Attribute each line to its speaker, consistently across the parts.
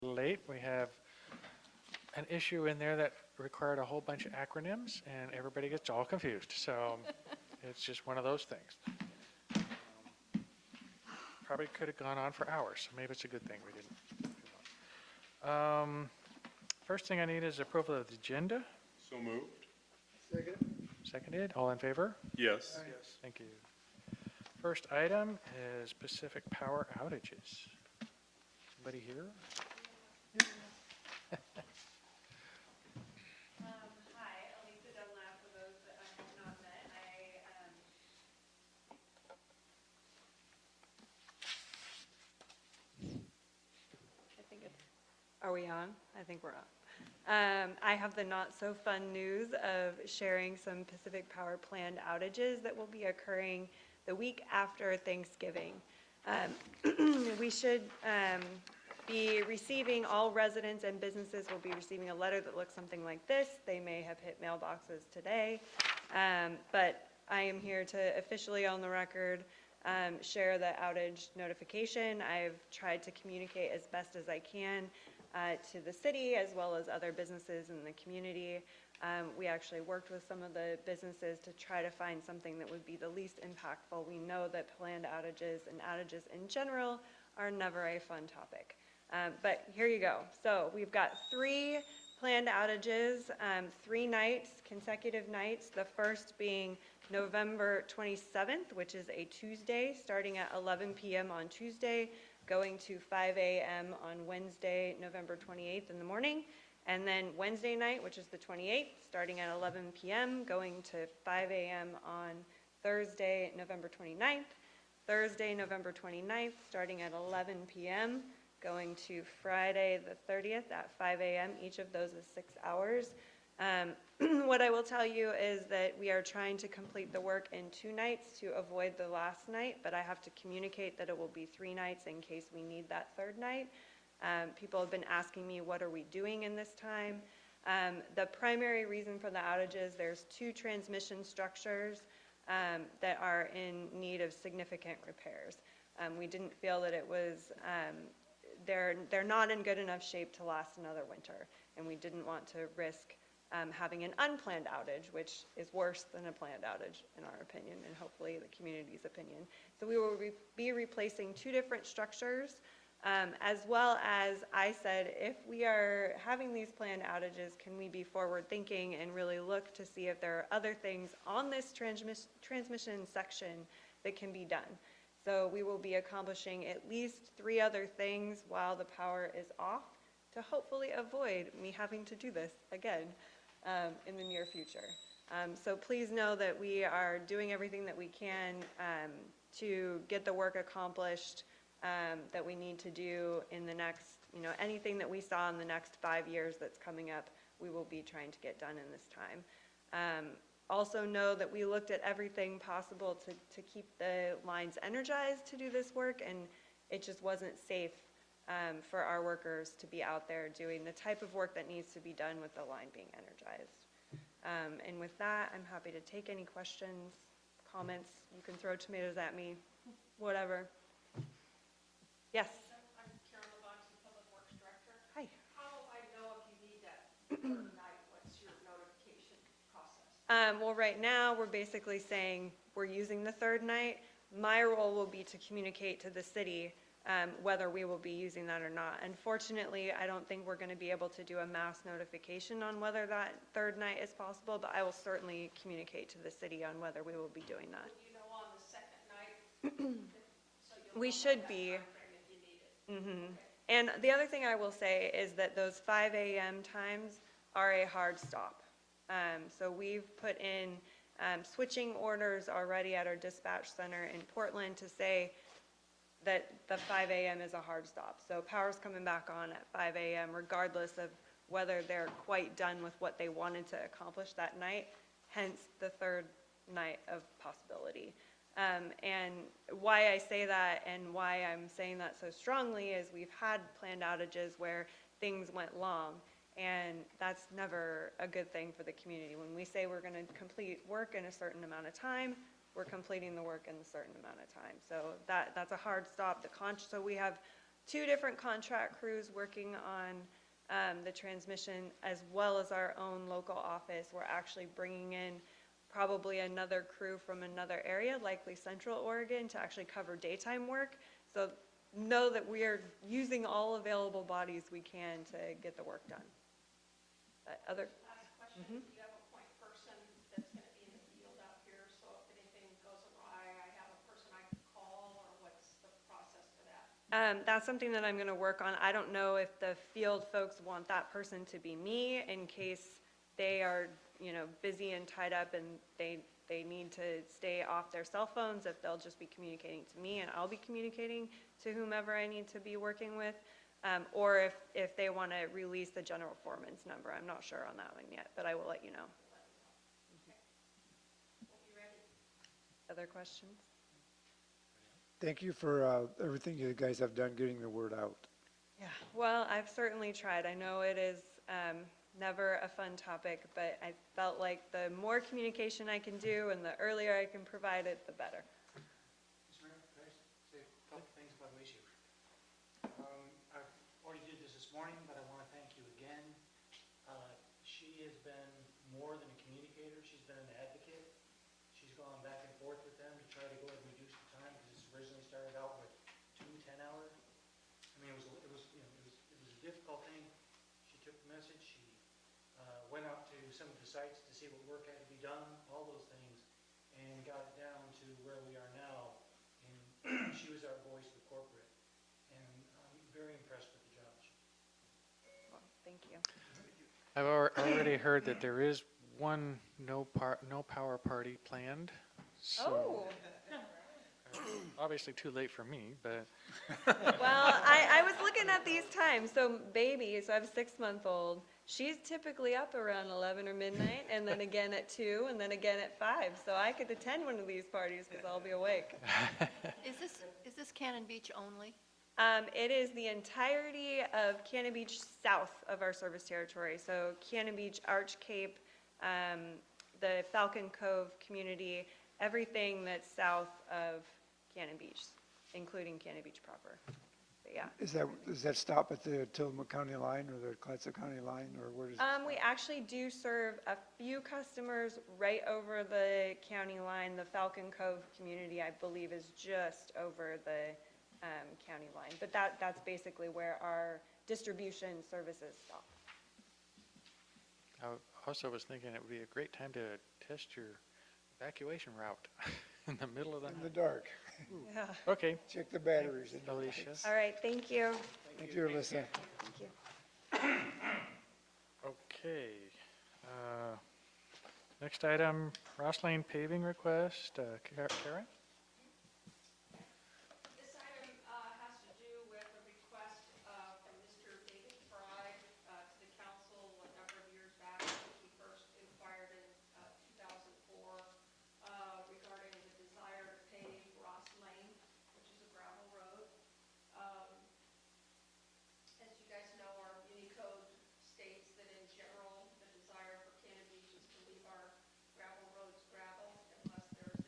Speaker 1: late. We have an issue in there that required a whole bunch of acronyms, and everybody gets all confused. So it's just one of those things. Probably could have gone on for hours. So maybe it's a good thing we didn't. First thing I need is approval of the agenda.
Speaker 2: So moved.
Speaker 1: Seconded. All in favor?
Speaker 2: Yes.
Speaker 1: Yes. Thank you. First item is Pacific Power outages. Somebody here?
Speaker 3: Hi, Elisa Dunlap, for those that I have not met. I think it's, are we on? I think we're on. I have the not so fun news of sharing some Pacific Power planned outages that will be occurring the week after Thanksgiving. We should be receiving, all residents and businesses will be receiving a letter that looks something like this. They may have hit mailboxes today, but I am here to officially on the record share the outage notification. I've tried to communicate as best as I can to the city as well as other businesses in the community. We actually worked with some of the businesses to try to find something that would be the least impactful. We know that planned outages and outages in general are never a fun topic. But here you go. So we've got 3 planned outages, 3 nights, consecutive nights. The first being November 27th, which is a Tuesday, starting at 11 p.m. on Tuesday, going to 5 a.m. on Wednesday, November 28th in the morning. And then Wednesday night, which is the 28th, starting at 11 p.m., going to 5 a.m. on Thursday, November 29th. Thursday, November 29th, starting at 11 p.m., going to Friday the 30th at 5 a.m. Each of those is 6 hours. What I will tell you is that we are trying to complete the work in 2 nights to avoid the last night, but I have to communicate that it will be 3 nights in case we need that 3rd night. People have been asking me, what are we doing in this time? The primary reason for the outages, there's 2 transmission structures that are in need of significant repairs. We didn't feel that it was, they're not in good enough shape to last another winter, and we didn't want to risk having an unplanned outage, which is worse than a planned outage in our opinion, and hopefully the community's opinion. So we will be replacing 2 different structures, as well as I said, if we are having these planned outages, can we be forward thinking and really look to see if there are other things on this transmission section that can be done. So we will be accomplishing at least 3 other things while the power is off to hopefully avoid me having to do this again in the near future. So please know that we are doing everything that we can to get the work accomplished that we need to do in the next, anything that we saw in the next 5 years that's coming up, we will be trying to get done in this time. Also know that we looked at everything possible to keep the lines energized to do this work, and it just wasn't safe for our workers to be out there doing the type of work that needs to be done with the line being energized. And with that, I'm happy to take any questions, comments. You can throw tomatoes at me, whatever. Yes?
Speaker 4: I'm Karen LeBonte, Public Works Director.
Speaker 3: Hi.
Speaker 4: How will I know if you need that 3rd night? What's your notification process?
Speaker 3: Well, right now, we're basically saying we're using the 3rd night. My role will be to communicate to the city whether we will be using that or not. Unfortunately, I don't think we're going to be able to do a mass notification on whether that 3rd night is possible, but I will certainly communicate to the city on whether we will be doing that.
Speaker 4: Will you know on the 2nd night? So you'll
Speaker 3: We
Speaker 4: know
Speaker 3: should
Speaker 4: that
Speaker 3: be.
Speaker 4: timeframe if you need it.
Speaker 3: Mm-hmm. And the other thing I will say is that those 5 a.m. times are a hard stop. So we've put in switching orders already at our dispatch center in Portland to say that the 5 a.m. is a hard stop. So power's coming back on at 5 a.m. regardless of whether they're quite done with what they wanted to accomplish that night, hence the 3rd night of possibility. And why I say that and why I'm saying that so strongly is we've had planned outages where things went long, and that's never a good thing for the community. When we say we're going to complete work in a certain amount of time, we're completing the work in a certain amount of time. So that's a hard stop. So we have two different contract crews working on the transmission, as well as our own local office. We're actually bringing in probably another crew from another area, likely Central Oregon, to actually cover daytime work. So know that we are using all available bodies we can to get the work done. Other,
Speaker 4: Last question, do you have a point person that's gonna be in the field out here, so if anything goes awry, I have a person I can call, or what's the process for that?
Speaker 3: that's something that I'm gonna work on. I don't know if the field folks want that person to be me in case they are, busy and tied up and they need to stay off their cell phones, if they'll just be communicating to me and I'll be communicating to whomever I need to be working with. Or if they want to release the general foreman's number. I'm not sure on that one yet, but I will let you know.
Speaker 4: We'll be ready.
Speaker 3: Other questions?
Speaker 2: Thank you for everything you guys have done getting the word out.
Speaker 3: Yeah, well, I've certainly tried. I know it is never a fun topic, but I felt like the more communication I can do and the earlier I can provide it, the better.
Speaker 5: Mr. Mayor, can I say a couple things about Lacey? I already did this morning, but I want to thank you again. She has been more than a communicator, she's been an advocate. She's gone back and forth with them to try to go ahead and reduce the time, because this originally started out with 2 10-hour. I mean, it was a difficult thing. She took the message, she went out to some of the sites to see what work had to be done, all those things, and got it down to where we are now. And she was our voice of the corporate, and I'm very impressed with the job.
Speaker 3: Well, thank you.
Speaker 1: I've already heard that there is one no power party planned. So obviously too late for me, but
Speaker 3: Well, I was looking at these times. So baby, so I have a 6-month-old. She's typically up around 11 or midnight, and then again at 2, and then again at 5. So I could attend one of these parties because I'll be awake.
Speaker 6: Is this Cannon Beach only?
Speaker 3: It is the entirety of Cannon Beach south of our service territory. So Cannon Beach, Arch Cape, the Falcon Cove community, everything that's south of Cannon Beach, including Cannon Beach proper. But yeah.
Speaker 2: Does that stop at the Tillamook County line or the Clatsop County line, or where does it?
Speaker 3: We actually do serve a few customers right over the county line. The Falcon Cove community, I believe, is just over the county line. But that's basically where our distribution services stop.
Speaker 1: I also was thinking it would be a great time to test your evacuation route in the middle of the
Speaker 2: In the
Speaker 1: night.
Speaker 2: dark.
Speaker 3: Yeah.
Speaker 1: Okay,
Speaker 2: Check the batteries. in your
Speaker 1: Alicia.
Speaker 2: lights.
Speaker 3: All right, thank you.
Speaker 2: Thank you, Alyssa.
Speaker 3: Thank you.
Speaker 1: Okay. Next item, Ross Lane paving request. Karen?
Speaker 4: This item has to do with a request from Mr. David Fry to the council a number of years back. I think he first inquired in 2004 regarding the desire to pave Ross Lane, which is a gravel road. As you guys know, our Muni Code states that in general, the desire for Cannon Beach is to leave our gravel roads gravel unless there's a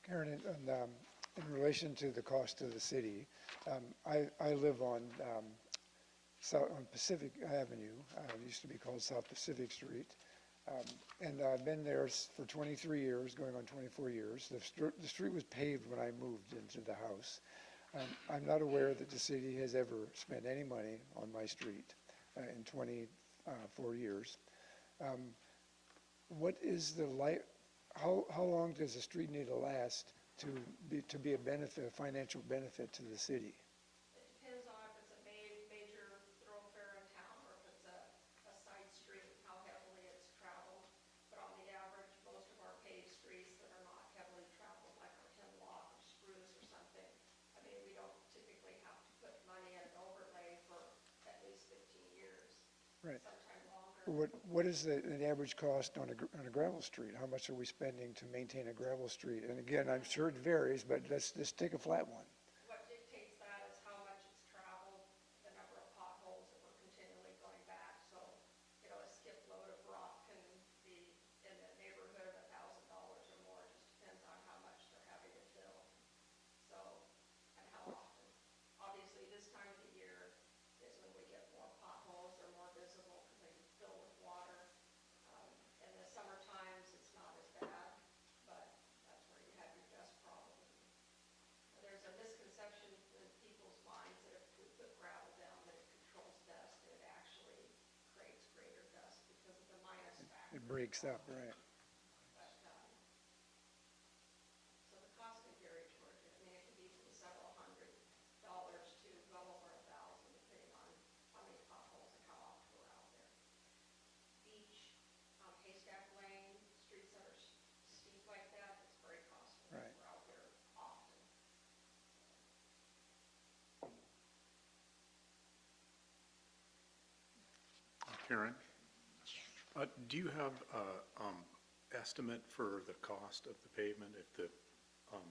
Speaker 2: Karen, in relation to the cost to the city, I live on on Pacific Avenue, it used to be called South Pacific Street. And I've been there for 23 years, going on 24 years. The street was paved when I moved into the house. I'm not aware that the city has ever spent any money on my street in 24 years. What is the how long does a street need to last to be a benefit, a financial benefit to the city?
Speaker 4: It depends on if it's a major thoroughfare in town or if it's a side street, how heavily it's traveled. But on the average, most of our paved streets that are not heavily traveled, like our Hemlock or Spruce or something, I mean, we don't typically have to put money in an overlay for at least 15 years.
Speaker 2: Right.
Speaker 4: Sometime longer.
Speaker 2: What is an average cost on a gravel street? How much are we spending to maintain a gravel street? And again, I'm sure it varies, but let's just take a flat one.
Speaker 4: What dictates that is how much it's traveled, the number of potholes that we're continually going back. So, you know, a skip load of rock can be in the neighborhood of $1,000 or more. It just depends on how much they're having to fill. So, and how often. Obviously, this time of the year is when we get more potholes. They're more visible because they fill with water. In the summer times, it's not as bad, but that's where you have your dust problem. There's a misconception in people's minds that if we put gravel down, that it controls dust, and it actually creates greater dust because of the minus factor.
Speaker 2: It breaks up, right?
Speaker 4: But, so the cost can vary toward it. I mean, it could be from several $100s to well over $1,000, depending on how many potholes and how often we're out there. Beach, Haystack Lane, streets that are steep like that, it's very costly.
Speaker 2: Right.
Speaker 4: We're out there often.
Speaker 7: Karen, do you have an estimate for the cost of the pavement if the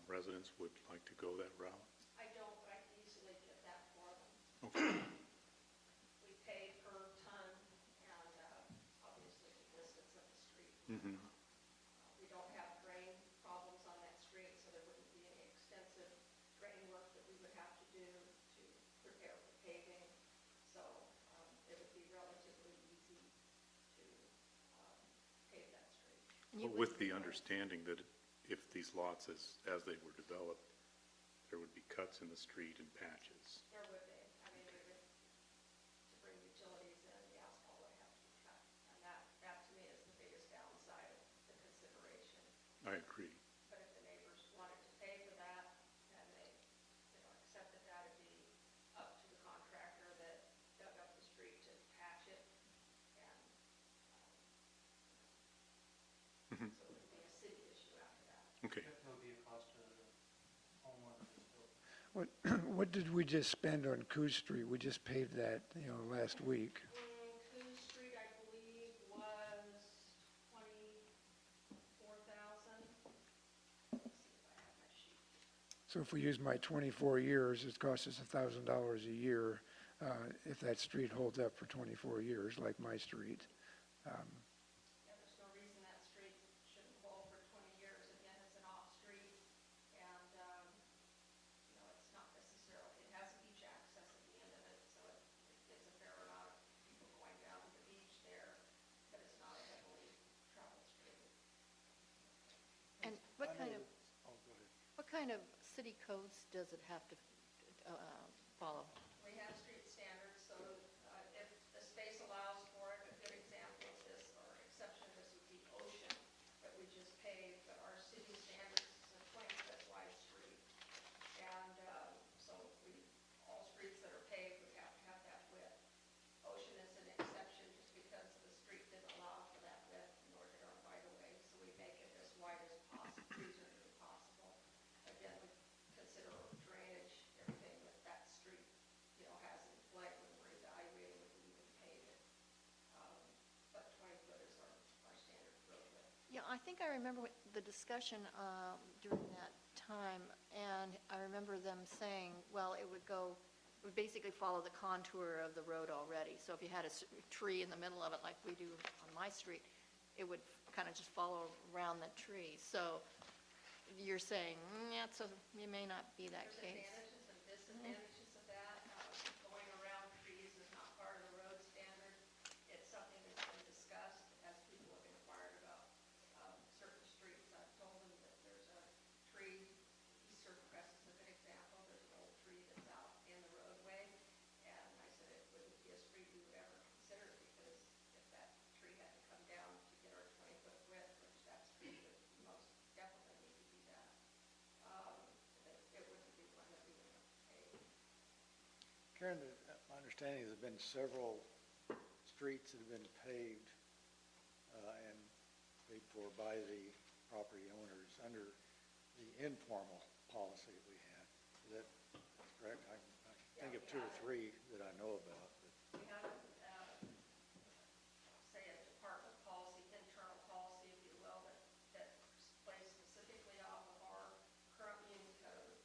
Speaker 7: residents would like to go that route?
Speaker 4: I don't, but I can easily get that for them.
Speaker 7: Okay.
Speaker 4: We pay per ton and obviously the distance of the street.
Speaker 7: Mhm.
Speaker 4: We don't have drain problems on that street, so there wouldn't be any extensive drain work that we would have to do to prepare for paving. So it would be relatively easy to pave that street.
Speaker 6: And you
Speaker 7: But with the understanding that if these lots, as they were developed, there would be cuts in the street and patches.
Speaker 4: There would be, I mean, we would, to bring utilities in, the asphalt would have to be cut. And that to me is the biggest downside of the consideration.
Speaker 7: I agree.
Speaker 4: But if the neighbors wanted to pay for that, and they, accepted that, it'd be up to the contractor that dug up the street to patch it. And,
Speaker 7: Mhm.
Speaker 4: so it would be a city issue after that.
Speaker 7: Okay.
Speaker 5: It would be a cost to the homeowner.
Speaker 2: What did we just spend on Coos Street? We just paved that, last week.
Speaker 4: Coos Street, I believe, was 24,000. Let's see if I have my sheet.
Speaker 2: So if we use my 24 years, it costs us $1,000 a year if that street holds up for 24 years, like my street.
Speaker 4: Yeah, there's no reason that street shouldn't hold for 20 years. Again, it's an off street, and, it's not necessarily, it has beach access at the end of it, so it gets a fair amount of people going down to the beach there, but it's not a heavily traveled street.
Speaker 6: And what kind of city codes does it have to follow?
Speaker 4: We have street standards, so if the space allows for it, a good example of this, or exception of this would be Ocean, that we just paved, but our city standards is a 20-foot wide street. And so all streets that are paved would have to have that width. Ocean is an exception just because the street didn't allow for that width, nor did our right-of-way, so we make it as wide as possible, reasonably possible. Again, we consider drainage, everything that that street, has in play when we're evaluating if we even pave it. But 20 foot is our standard road width.
Speaker 6: Yeah, I think I remember the discussion during that time, and I remember them saying, well, it would basically follow the contour of the road already. So if you had a tree in the middle of it, like we do on my street, it would kind of just follow around the tree. So you're saying, yeah, so it may not be that
Speaker 4: There's
Speaker 6: case.
Speaker 4: advantages and disadvantages of that. Going around trees is not part of the road standard. It's something that's been discussed as people have inquired about certain streets. I've told them that there's a tree, Eastern Crest is a good example. There's an old tree that's out in the roadway. And I said it wouldn't be a street we would ever consider because if that tree had to come down to get our 20-foot width, which that street would most definitely need to be that, that it wouldn't be one that we would pay.
Speaker 8: Karen, my understanding is there've been several streets that have been paved and paid for by the property owners under the informal policy that we had. Is that correct? I think of two or three that I know about.
Speaker 4: We have, say, a department policy, internal policy, if you will, that plays specifically off of our current muni code.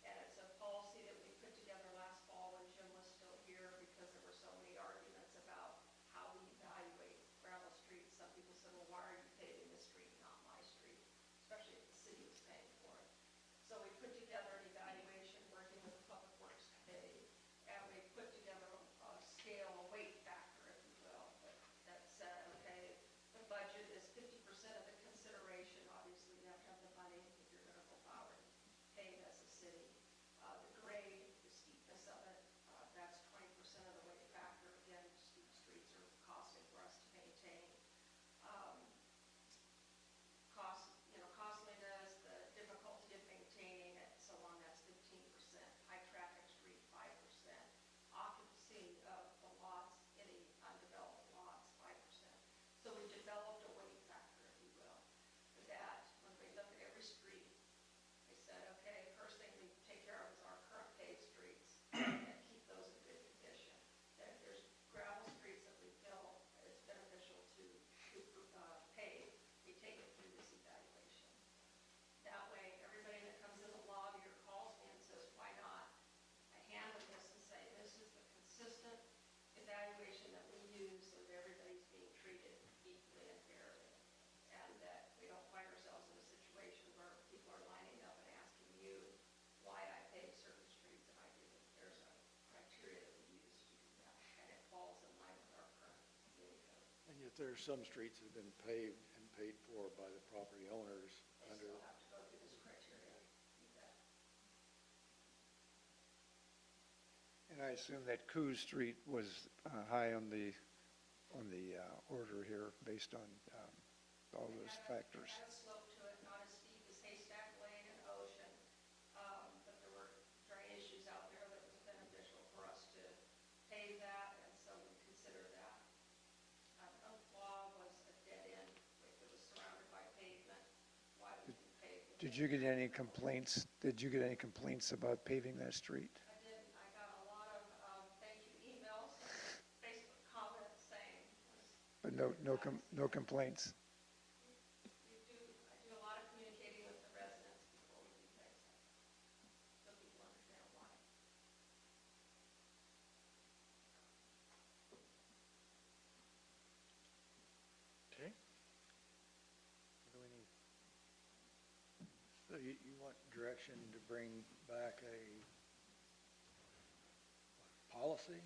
Speaker 4: And it's a policy that we put together last fall when Jim was still here because there were so many arguments about how we evaluate gravel streets. Some people said, well, why are you paving this street, not my street? Especially if the city was paying for it. So we put together an evaluation working with Public Works Committee, and we put together a scale, a weight factor, if you will, that said, okay, the budget is 50% of the consideration. Obviously, you have to have the money if you're going to go forward and pay it as a city. The grade, the steepness of it, that's 20% of the weight factor. Again, steep streets are costly for us to maintain. Costliness, the difficulty of maintaining it, so on, that's 15%. High traffic street, 5%. Occupancy of the lots, any undeveloped lots, 5%. So we developed a weight factor, if you will, that when we look at every street, we said, okay, first thing we take care of is our current paved streets and keep those in good condition. Then if there's gravel streets that we feel it's beneficial to pave, we take it through this evaluation. That way, everybody that comes in the lobby or calls me and says, why not? I hand them this and say, this is the consistent evaluation that we use so that everybody's being treated equally and fairly. And that we don't find ourselves in a situation where people are lining up and asking you why I pay certain streets and I didn't. There's a criteria that we use to do that, and it falls in line with our current community code.
Speaker 8: And yet there are some streets that have been paved and paid for by the property owners
Speaker 4: They
Speaker 8: under,
Speaker 4: still have to go through this criteria. You bet.
Speaker 2: And I assume that Coos Street was high on the order here based on all those factors.
Speaker 4: It had a slope to it, not as steep as Haystack Lane and Ocean, but there were drainage issues out there that was beneficial for us to pave that, and so we considered that. Oak Law was a dead end, it was surrounded by pavement. Why would we pave it?
Speaker 2: Did you get any complaints? Did you get any complaints about paving that street?
Speaker 4: I didn't, I got a lot of thank you emails, Facebook comments saying,
Speaker 2: But no complaints?
Speaker 4: I do a lot of communicating with the residents before we do things, so people understand why.
Speaker 1: Okay. What do we need?
Speaker 8: so you want direction to bring back a policy?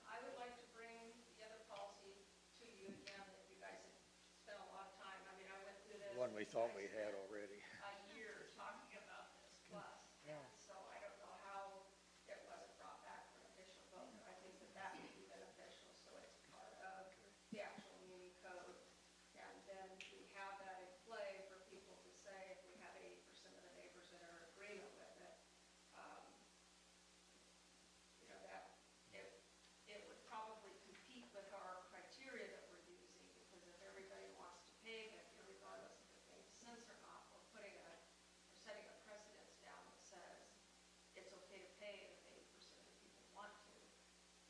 Speaker 4: I would like to bring the other policy to you again, that you guys have spent a lot of time. I mean, I went through this.
Speaker 8: One we thought we had already.
Speaker 4: A year talking about this plus.
Speaker 1: Yeah.
Speaker 4: And so I don't know how it wasn't brought back for an official vote, but I think that that would be beneficial, so it's part of the actual muni code. And then we have that in play for people to say, if we have 80% of the neighbors that are in agreement with it, that it would probably compete with our criteria that we're using, because if everybody wants to pave it, regardless if it makes sense or not, we're setting a precedence down that says it's okay to pay if 80% of the people want to.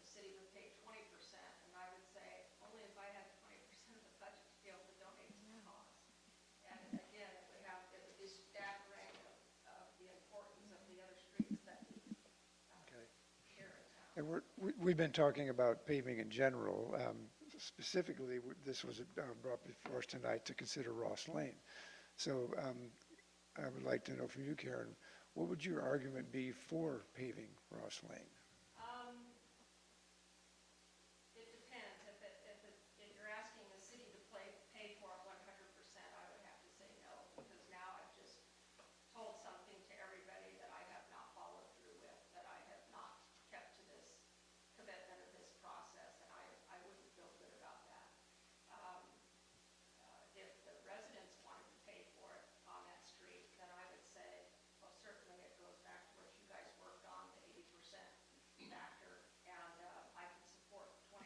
Speaker 4: The city would pay 20%, and I would say, only if I had 20% of the budget to be able to donate to the cause. And again, it would be staggering of the importance of the other streets that
Speaker 8: Okay.
Speaker 4: here in town.
Speaker 2: And we've been talking about paving in general. Specifically, this was brought before us tonight to consider Ross Lane. So I would like to know from you, Karen, what would your argument be for paving Ross Lane?
Speaker 4: It depends. If you're asking the city to pay for it 100%, I would have to say no, because now I've just told something to everybody that I have not followed through with, that I have not kept to this commitment of this process, and I wouldn't feel good about that. If the residents wanted to pay for it on that street, then I would say, well, certainly it goes back to what you guys worked on, the 80% factor, and I can support 20%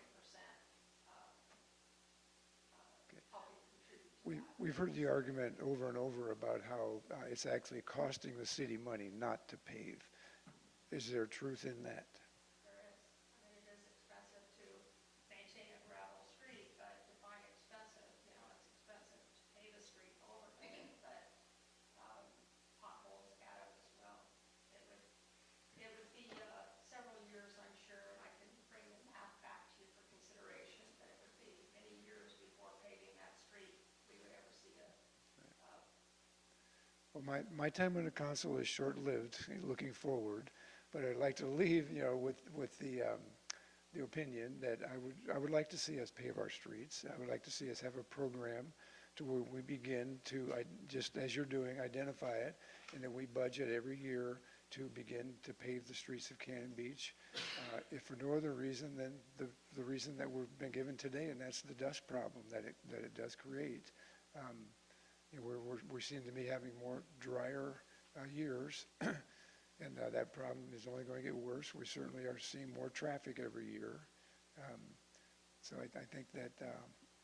Speaker 4: helping contribute to that.
Speaker 2: We've heard the argument over and over about how it's actually costing the city money not to pave. Is there truth in that?
Speaker 4: There is. I mean, it is expensive to maintain a gravel street, but define expensive, you know, it's expensive to pave a street over it, but potholes add up as well. It would be several years, I'm sure, and I can bring the math back to you for consideration, but it would be many years before paving that street we would ever see it.
Speaker 2: Well, my time on the council is short-lived, looking forward, but I'd like to leave, with the opinion that I would like to see us pave our streets. I would like to see us have a program to where we begin to, just as you're doing, identify it, and then we budget every year to begin to pave the streets of Cannon Beach. If for no other reason than the reason that we've been given today, and that's the dust problem that it does create. We seem to be having more drier years, and that problem is only going to get worse. We certainly are seeing more traffic every year. So I think that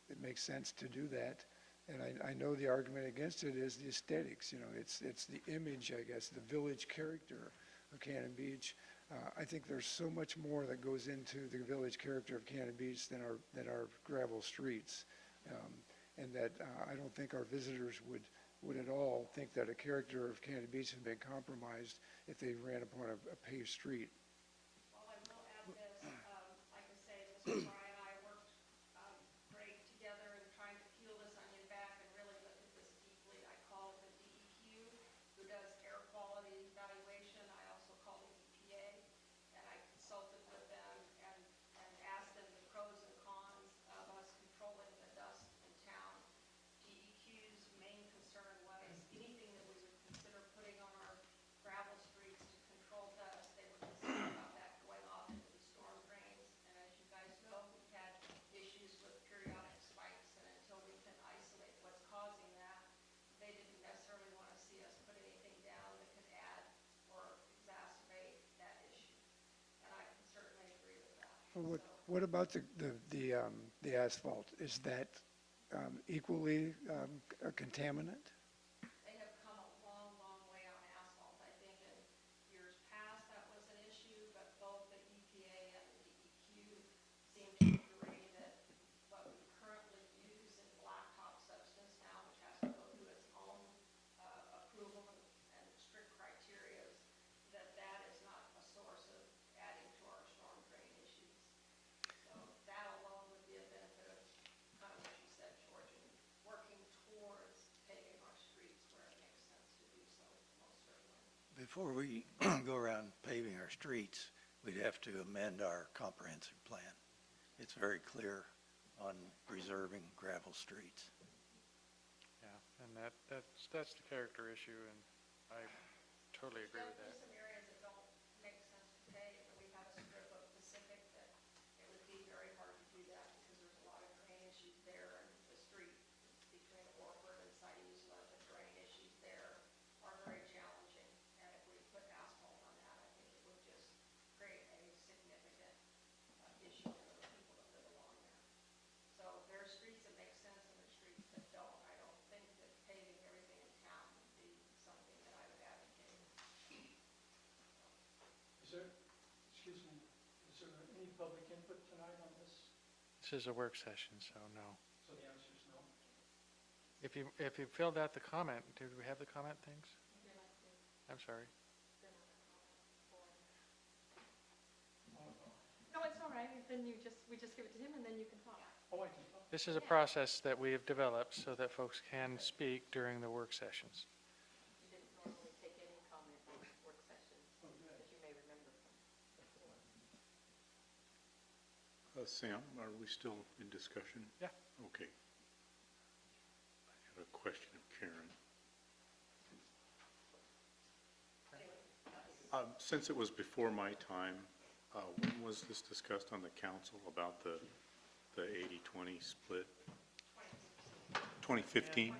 Speaker 2: it makes sense to do that. And I know the argument against it is the aesthetics. It's the image, I guess, the village character of Cannon Beach. I think there's so much more that goes into the village character of Cannon Beach than our gravel streets. And that I don't think our visitors would at all think that a character of Cannon Beach has been compromised if they ran upon a paved street.
Speaker 4: Well, I will add this, like I say, Mr. Fry and I worked great together in trying to peel this onion back and really look at this deeply. I called the DEQ, who does air quality evaluation. I also called the EPA, and I consulted with them and asked them the pros and cons of us controlling the dust in town. DEQ's main concern was anything that we would consider putting on our gravel streets to control dust, they were concerned about that going off into the storm drains. And as you guys know, we've had issues with periodic spikes, and until we can isolate what's causing that, they didn't necessarily want to see us put anything down that could add or exacerbate that issue. And I can certainly agree with that.
Speaker 2: Well,
Speaker 4: So-
Speaker 2: what about the asphalt? Is that equally a contaminant?
Speaker 4: They have come a long, long way on asphalt. I think in years past that was an issue, but both the EPA and the DEQ seem to agree that what we currently use in blacktop substance now, which has to go through its own approval and strict criteria, that is not a source of adding to our storm drain issues. So that alone would be a benefit of kind of what you said, George, and working towards paving our streets where it makes sense to do so, most certainly.
Speaker 8: Before we go around paving our streets, we'd have to amend our comprehensive plan. It's very clear on preserving gravel streets.
Speaker 1: Yeah, and that's the character issue, and I totally agree with that.
Speaker 4: Definitely some areas that don't make sense to pave, and we have a strip of Pacific that it would be very hard to do that because there's a lot of drain issues there, and the street between Orford and Sidusla, the drain issues there are very challenging. And if we put asphalt on that, I think it would just create a significant issue for the people that live along there. So there are streets that make sense and there are streets that don't. I don't think that paving everything in town would be something that I would advocate.
Speaker 5: Is there, excuse me, is there any public input tonight on this?
Speaker 1: This is a work session, so no.
Speaker 5: So the answer is no.
Speaker 1: If you filled out the comment, did we have the comment things? I'm sorry.
Speaker 9: No, it's all right, then we just give it to him and then you can talk.
Speaker 5: Oh, I can talk.
Speaker 1: This is a process that we have developed so that folks can speak during the work sessions.
Speaker 7: Sam, are we still in discussion?
Speaker 1: Yeah.
Speaker 7: Okay. I have a question of Karen. Since it was before my time, when was this discussed on the council about the 80-20 split? 2015?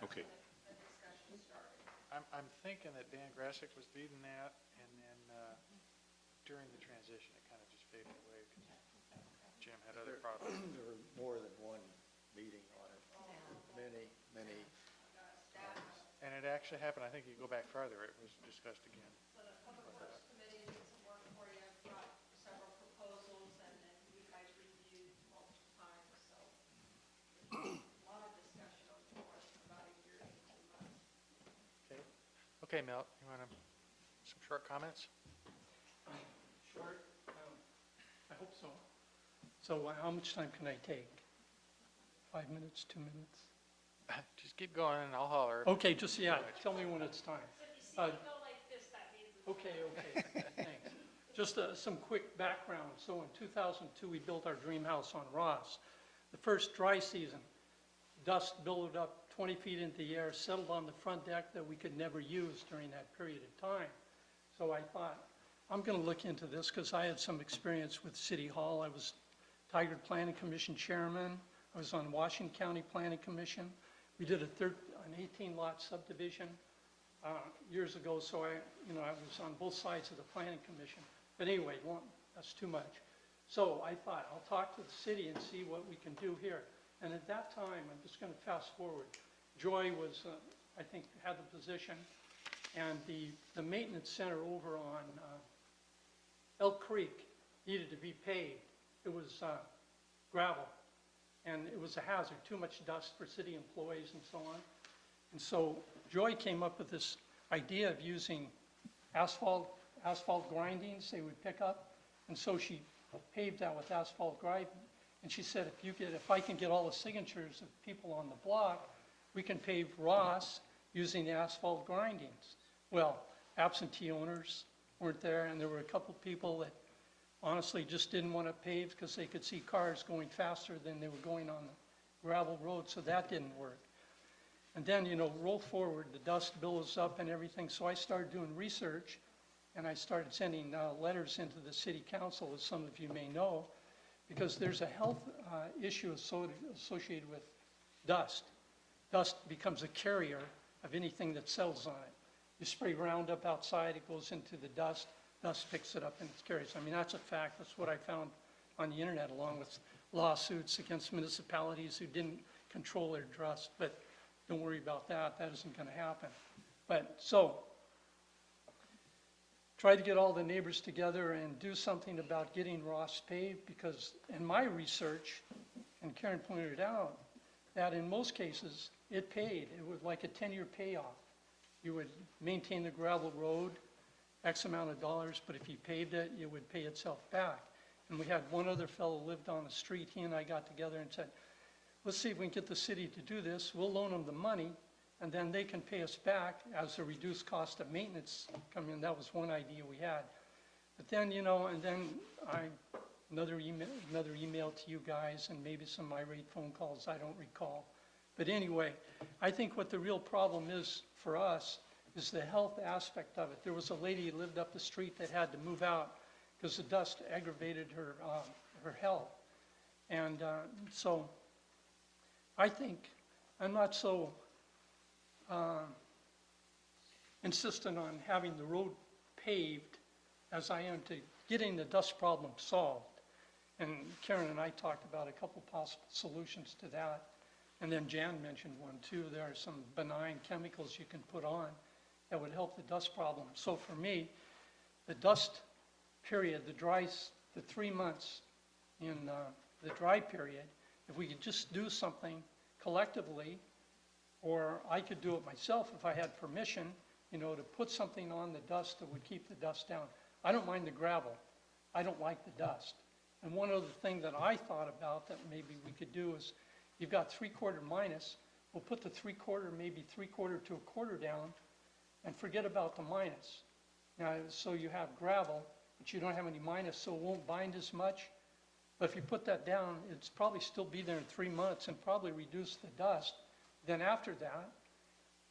Speaker 7: Okay.
Speaker 1: I'm thinking that Dan Grassick was leading that, and then during the transition, it kind of just faded away because Jim had other problems.
Speaker 8: There were more than one meeting on it, many, many times.
Speaker 1: And it actually happened, I think you go back farther, it was discussed again.
Speaker 4: So the Public Works Committee did some work for you, brought several proposals, and then you guys reviewed multiple times, so a lot of discussion over the course of about a year, 18 months.
Speaker 1: Okay, okay, Mel, you want some short comments?
Speaker 10: Short? I hope so. So how much time can I take? 5 minutes, 2 minutes?
Speaker 1: Just keep going and I'll holler.
Speaker 10: Okay, just, yeah, tell me when it's time.
Speaker 4: So if you see it go like this, that means it's.
Speaker 10: Okay, thanks. Just some quick background. So in 2002, we built our dream house on Ross. The first dry season, dust billowed up 20 feet into the air, settled on the front deck that we could never use during that period of time. So I thought, I'm going to look into this because I had some experience with City Hall. I was Tigard Planning Commission chairman. I was on Washington County Planning Commission. We did an 18-lot subdivision years ago, so I was on both sides of the Planning Commission. But anyway, that's too much. So I thought, I'll talk to the city and see what we can do here. And at that time, I'm just going to fast forward, Joy was, I think, had the position, and the maintenance center over on Elk Creek needed to be paved. It was gravel, and it was a hazard, too much dust for city employees and so on. And so Joy came up with this idea of using asphalt grindings they would pick up, and so she paved that with asphalt grinding. And she said, if I can get all the signatures of people on the block, we can pave Ross using the asphalt grindings. Well, absentee owners weren't there, and there were a couple people that honestly just didn't want to pave because they could see cars going faster than they were going on the gravel road, so that didn't work. And then, roll forward, the dust billows up and everything, so I started doing research, and I started sending letters into the city council, as some of you may know, because there's a health issue associated with dust. Dust becomes a carrier of anything that settles on it. You spray Roundup outside, it goes into the dust picks it up and it carries. I mean, that's a fact. That's what I found on the internet, along with lawsuits against municipalities who didn't control their dust. But don't worry about that. That isn't going to happen. But so, try to get all the neighbors together and do something about getting Ross paved, because in my research, and Karen pointed it out, that in most cases, it paid. It was like a 10-year payoff. You would maintain the gravel road, X amount of dollars, but if you paved it, it would pay itself back. And we had one other fellow lived on the street. He and I got together and said, let's see if we can get the city to do this. We'll loan them the money, and then they can pay us back as a reduced cost of maintenance come in. That was one idea we had. But then, and then another email to you guys, and maybe some irate phone calls, I don't recall. But anyway, I think what the real problem is for us is the health aspect of it. There was a lady who lived up the street that had to move out because the dust aggravated her health. And so I think I'm not so insistent on having the road paved as I am to getting the dust problem solved. And Karen and I talked about a couple possible solutions to that. And then Jan mentioned one too. There are some benign chemicals you can put on that would help the dust problem. So for me, the dust period, the 3 months in the dry period, if we could just do something collectively, or I could do it myself if I had permission, to put something on the dust that would keep the dust down. I don't mind the gravel. I don't like the dust. And one other thing that I thought about that maybe we could do is, you've got 3/4 minus, we'll put the 3/4, maybe 3/4 to 1/4 down, and forget about the minus. Now, so you have gravel, but you don't have any minus, so it won't bind as much. But if you put that down, it's probably still be there in 3 months and probably reduce the dust. Then after that,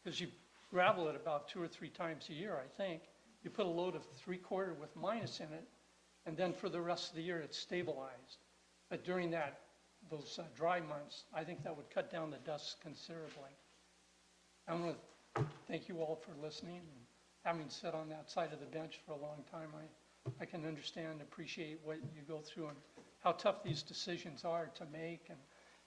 Speaker 10: because you gravel it about 2 or 3 times a year, I think, you put a load of 3/4 with minus in it, and then for the rest of the year, it's stabilized. But during those dry months, I think that would cut down the dust considerably. I want to thank you all for listening, and having sat on that side of the bench for a long time, I can understand and appreciate what you go through and how tough these decisions are to make. And,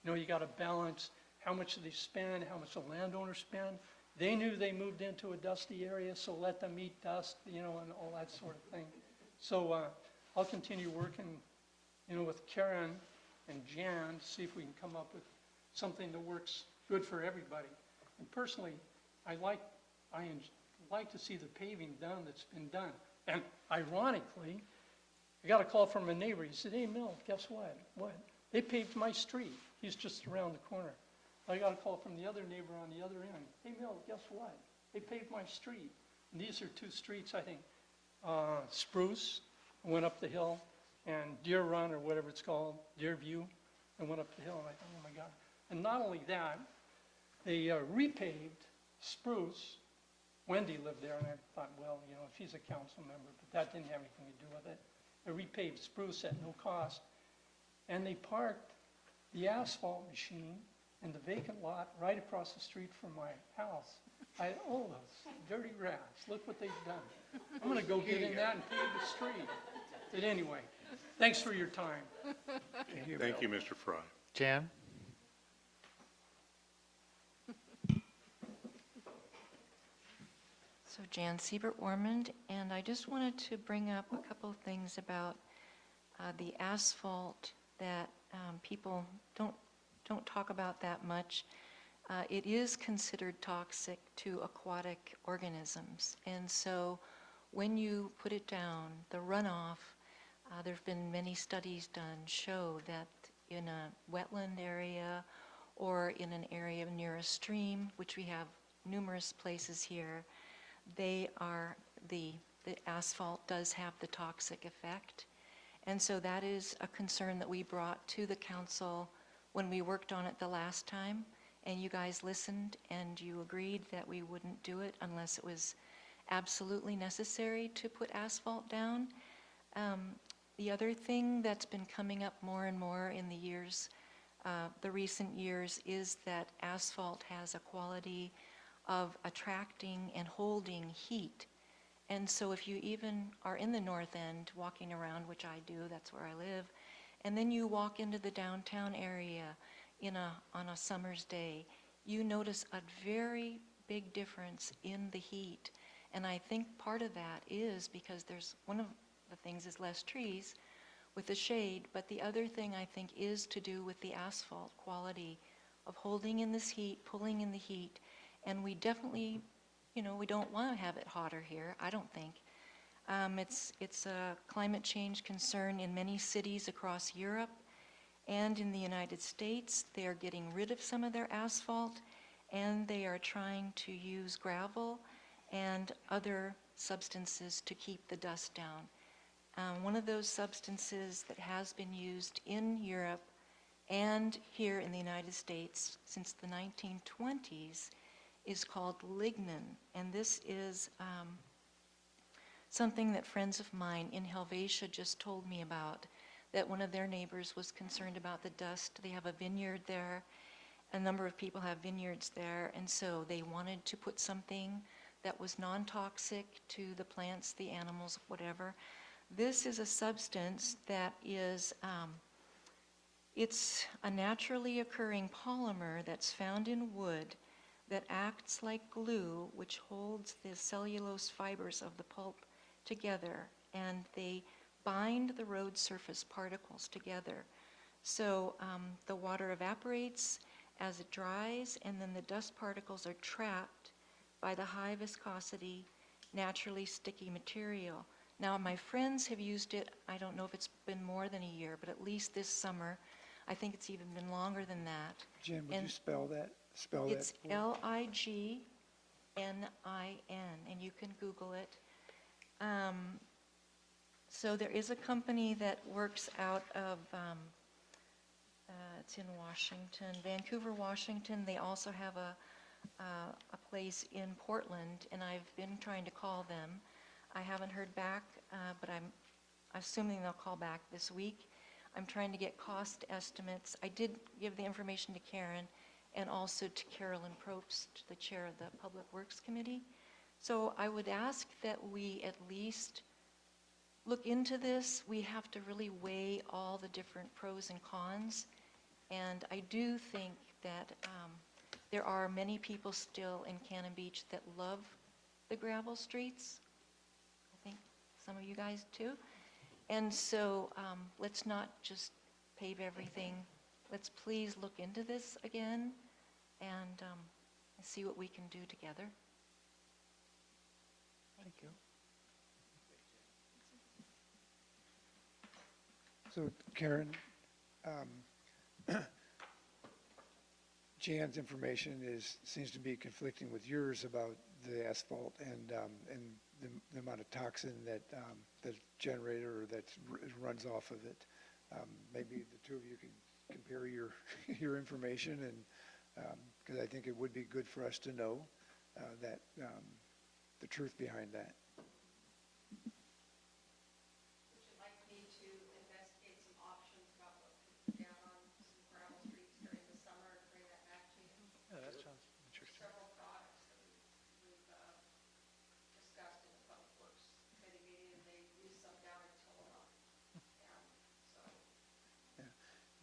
Speaker 10: you got to balance how much they spend, how much the landowners spend. They knew they moved into a dusty area, so let them eat dust, and all that sort of thing. So I'll continue working, with Karen and Jan to see if we can come up with something that works good for everybody. And personally, I like to see the paving done that's been done. And ironically, I got a call from a neighbor. He said, "Hey, Milt, guess what? What? They paved my street." He's just around the corner. I got a call from the other neighbor on the other end. "Hey, Milt, guess what? They paved my street." And these are 2 streets, I think. Spruce, I went up the hill, and Deer Run, or whatever it's called, Deer View, I went up the hill, and I thought, oh my God. And not only that, they repaved Spruce. Wendy lived there, and I thought, well, if she's a council member, but that didn't have anything to do with it. They repaved Spruce at no cost, and they parked the asphalt machine in the vacant lot right across the street from my house. Oh, those dirty rats, look what they've done. I'm gonna go get in that and pave the street. But anyway, thanks for your time.
Speaker 7: Thank you, Mr. Fry.
Speaker 1: Jan?
Speaker 6: So Jan Siebert-Warmond, and I just wanted to bring up a couple of things about the asphalt that people don't talk about that much. It is considered toxic to aquatic organisms, and so when you put it down, the runoff, there have been many studies done show that in a wetland area or in an area near a stream, which we have numerous places here, the asphalt does have the toxic effect. And so that is a concern that we brought to the council when we worked on it the last time, and you guys listened and you agreed that we wouldn't do it unless it was absolutely necessary to put asphalt down. The other thing that's been coming up more and more in the recent years, is that asphalt has a quality of attracting and holding heat. And so if you even are in the north end walking around, which I do, that's where I live, and then you walk into the downtown area on a summer's day, you notice a very big difference in the heat. And I think part of that is because one of the things is less trees with the shade, but the other thing I think is to do with the asphalt quality of holding in this heat, pulling in the heat. And we definitely, we don't want to have it hotter here, I don't think. It's a climate change concern in many cities across Europe and in the United States. They are getting rid of some of their asphalt, and they are trying to use gravel and other substances to keep the dust down. One of those substances that has been used in Europe and here in the United States since the 1920s is called lignin, and this is something that friends of mine in Helvetia just told me about, that one of their neighbors was concerned about the dust. They have a vineyard there. A number of people have vineyards there, and so they wanted to put something that was non-toxic to the plants, the animals, whatever. This is a substance that is, it's a naturally occurring polymer that's found in wood that acts like glue, which holds the cellulose fibers of the pulp together, and they bind the road surface particles together. So the water evaporates as it dries, and then the dust particles are trapped by the high viscosity, naturally sticky material. Now, my friends have used it, I don't know if it's been more than a year, but at least this summer. I think it's even been longer than that.
Speaker 2: Jim, would you
Speaker 6: And
Speaker 2: spell that?
Speaker 6: It's
Speaker 2: for-
Speaker 6: Lignin, and you can Google it. So there is a company that works out of
Speaker 11: It's in Washington, Vancouver, Washington. They also have a place in Portland, and I've been trying to call them. I haven't heard back, but I'm assuming they'll call back this week. I'm trying to get cost estimates. I did give the information to Karen and also to Carolyn Probst, the chair of the Public Works Committee. So I would ask that we at least look into this. We have to really weigh all the different pros and cons. And I do think that there are many people still in Cannon Beach that love the gravel streets. I think some of you guys too. And so let's not just pave everything. Let's please look into this again and see what we can do together.
Speaker 1: Thank you.
Speaker 2: So Karen, Jan's information seems to be conflicting with yours about the asphalt and the amount of toxin that's generated or that runs off of it. Maybe the two of you can compare your information, and because I think it would be good for us to know that the truth behind that.
Speaker 4: Would you like me to investigate some options about what could be down on some gravel streets during the summer and bring that back to you?
Speaker 1: Yeah, that sounds interesting.
Speaker 4: Several products that we've discussed in the Public Works Committee meeting, and they use some down in Tillamook. And so,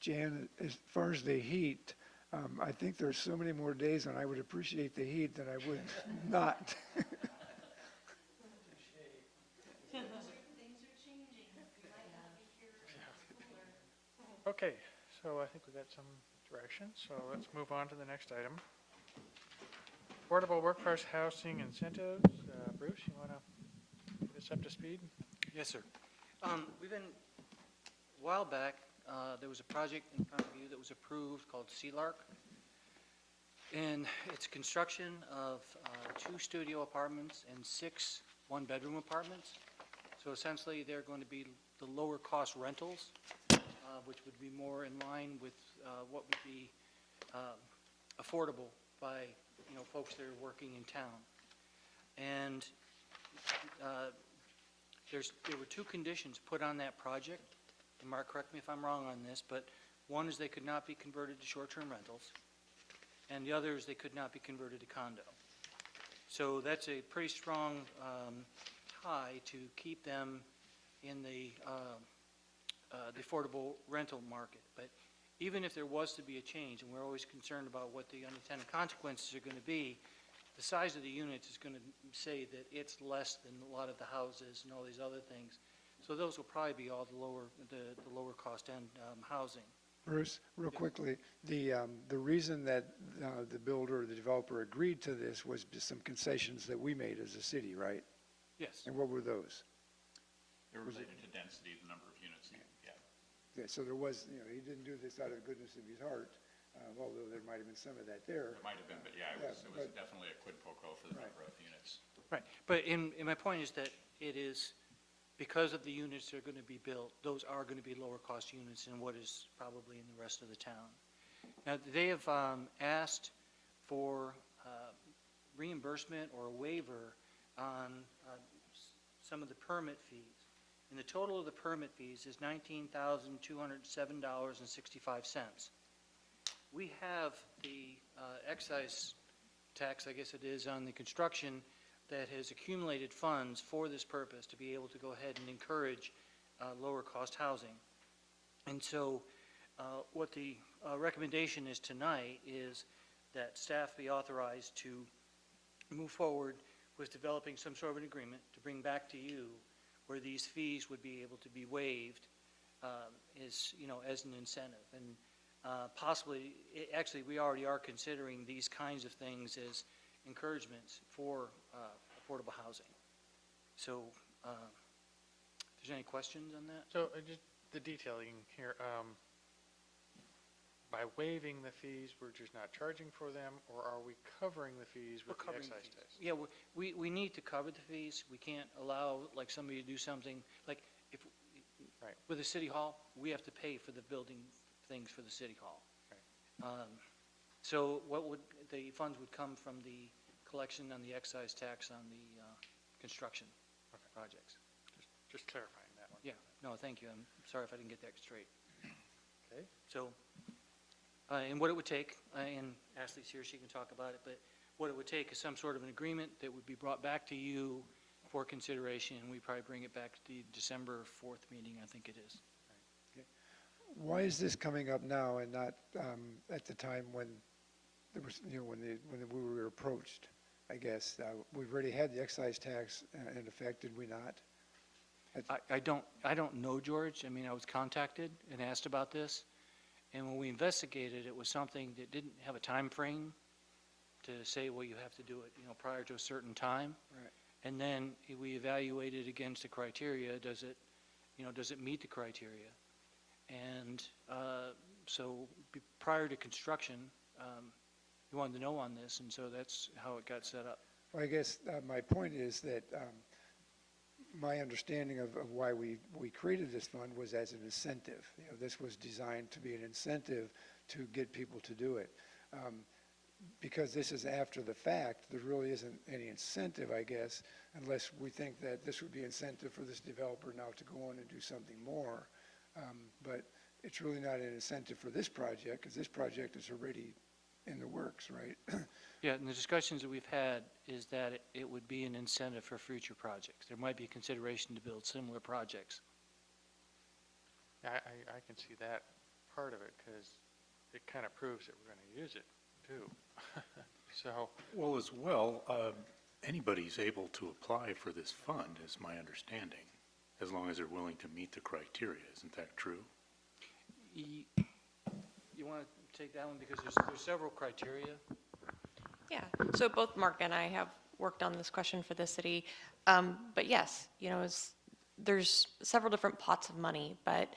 Speaker 2: Jan, as far as the heat, I think there's so many more days when I would appreciate the heat than I would not.
Speaker 1: Okay, so I think we got some direction, so let's move on to the next item. Affordable workforce housing incentives. Bruce, you want to get us up to speed?
Speaker 5: Yes, sir. We've been, a while back, there was a project in front of you that was approved called Sealark. And it's construction of 2 studio apartments and 6 one-bedroom apartments. So essentially, they're going to be the lower cost rentals, which would be more in line with what would be affordable by, folks that are working in town. And there were 2 conditions put on that project. And Mark, correct me if I'm wrong on this, but one is they could not be converted to short-term rentals, and the other is they could not be converted to condo. So that's a pretty strong tie to keep them in the affordable rental market. But even if there was to be a change, and we're always concerned about what the unintended consequences are going to be, the size of the units is going to say that it's less than a lot of the houses and all these other things. So those will probably be all the lower cost end housing.
Speaker 2: Bruce, real quickly, the reason that the builder or the developer agreed to this was just some concessions that we made as a city, right?
Speaker 5: Yes.
Speaker 2: And what were those?
Speaker 12: They're related to density, the number of units, yeah.
Speaker 2: Yeah, so there was, he didn't do this out of the goodness of his heart, although there might have been some of that there.
Speaker 12: It might have been, but yeah, it was definitely a quid pro quo for the number of units.
Speaker 5: Right. But my point is that it is, because of the units that are going to be built, those are going to be lower cost units than what is probably in the rest of the town. Now, they have asked for reimbursement or a waiver on some of the permit fees. And the total of the permit fees is $19,207.65. We have the excise tax, I guess it is, on the construction that has accumulated funds for this purpose to be able to go ahead and encourage lower cost housing. And so what the recommendation is tonight is that staff be authorized to move forward with developing some sort of an agreement to bring back to you where these fees would be able to be waived as an incentive. And possibly, actually, we already are considering these kinds of things as encouragements for affordable housing. So, if there's any questions on that?
Speaker 1: So just the detailing here, by waiving the fees, we're just not charging for them, or are we covering the fees with the excise tax?
Speaker 5: Yeah, we need to cover the fees. We can't allow, like, somebody to do something, like, if,
Speaker 1: Right.
Speaker 5: with the city hall, we have to pay for the building things for the city hall. So the funds would come from the collection on the excise tax on the construction projects.
Speaker 1: Just clarifying that one.
Speaker 5: Yeah, no, thank you. I'm sorry if I didn't get that straight.
Speaker 1: Okay.
Speaker 5: So, and what it would take, and Ashley's here, she can talk about it, but what it would take is some sort of an agreement that would be brought back to you for consideration, and we probably bring it back to the December 4th meeting, I think it is.
Speaker 2: Why is this coming up now and not at the time when there was, when we were approached, I guess? We've already had the excise tax in effect, did we not?
Speaker 5: I don't know, George. I mean, I was contacted and asked about this, and when we investigated, it was something that didn't have a time frame to say, well, you have to do it, prior to a certain time.
Speaker 2: Right.
Speaker 5: And then we evaluated against the criteria. Does it meet the criteria? And so prior to construction, we wanted to know on this, and so that's how it got set up.
Speaker 2: Well, I guess my point is that my understanding of why we created this fund was as an incentive. This was designed to be an incentive to get people to do it. Because this is after the fact, there really isn't any incentive, I guess, unless we think that this would be incentive for this developer now to go on and do something more. But it's really not an incentive for this project, because this project is already in the works, right?
Speaker 5: Yeah, and the discussions that we've had is that it would be an incentive for future projects. There might be a consideration to build similar projects.
Speaker 1: Yeah, I can see that part of it, because it kind of proves that we're going to use it, too. So,
Speaker 7: Well, as well, anybody's able to apply for this fund, is my understanding, as long as they're willing to meet the criteria. Isn't that true?
Speaker 5: You want to take that one, because there's several criteria.
Speaker 13: Yeah, so both Mark and I have worked on this question for the city. But yes, there's several different pots of money, but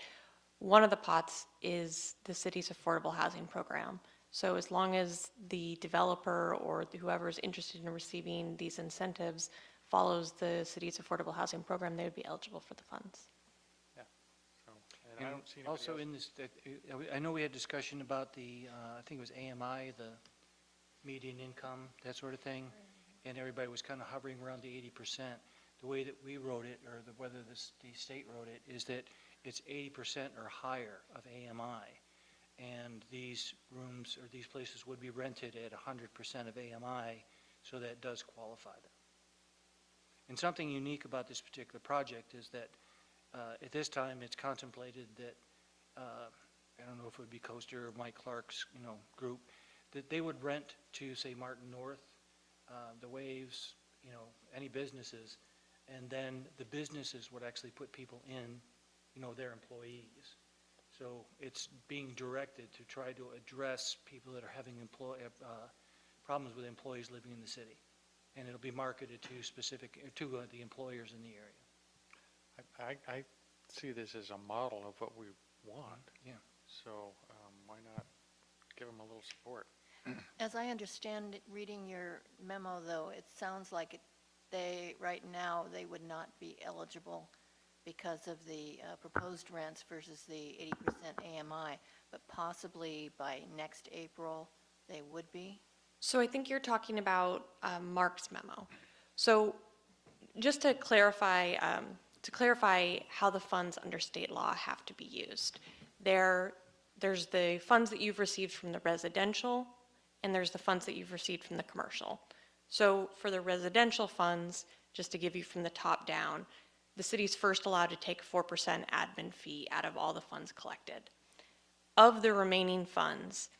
Speaker 13: one of the pots is the city's affordable housing program. So as long as the developer or whoever is interested in receiving these incentives follows the city's affordable housing program, they would be eligible for the funds.
Speaker 1: yeah. So, and I don't see anybody
Speaker 5: Also
Speaker 1: else.
Speaker 5: in this, I know we had discussion about the, I think it was AMI, the median income, that sort of thing, and everybody was kind of hovering around the 80%. The way that we wrote it, or whether the state wrote it, is that it's 80% or higher of AMI. And these rooms, or these places, would be rented at 100% of AMI, so that does qualify them. And something unique about this particular project is that at this time, it's contemplated that, I don't know if it would be Coaster or Mike Clark's, group, that they would rent to, say, Martin North, the Waves, any businesses, and then the businesses would actually put people in, their employees. So it's being directed to try to address people that are having problems with employees living in the city. And it'll be marketed to the employers in the area.
Speaker 1: I see this as a model of what we want.
Speaker 5: Yeah.
Speaker 1: So why not give them a little support?
Speaker 6: As I understand it, reading your memo, though, it sounds like right now, they would not be eligible because of the proposed rents versus the 80% AMI, but possibly by next April, they would be?
Speaker 13: So I think you're talking about Mark's memo. So just to clarify how the funds under state law have to be used, there's the funds that you've received from the residential, and there's the funds that you've received from the commercial. So for the residential funds, just to give you from the top down, the city's first allowed to take a 4% admin fee out of all the funds collected. Of the remaining funds,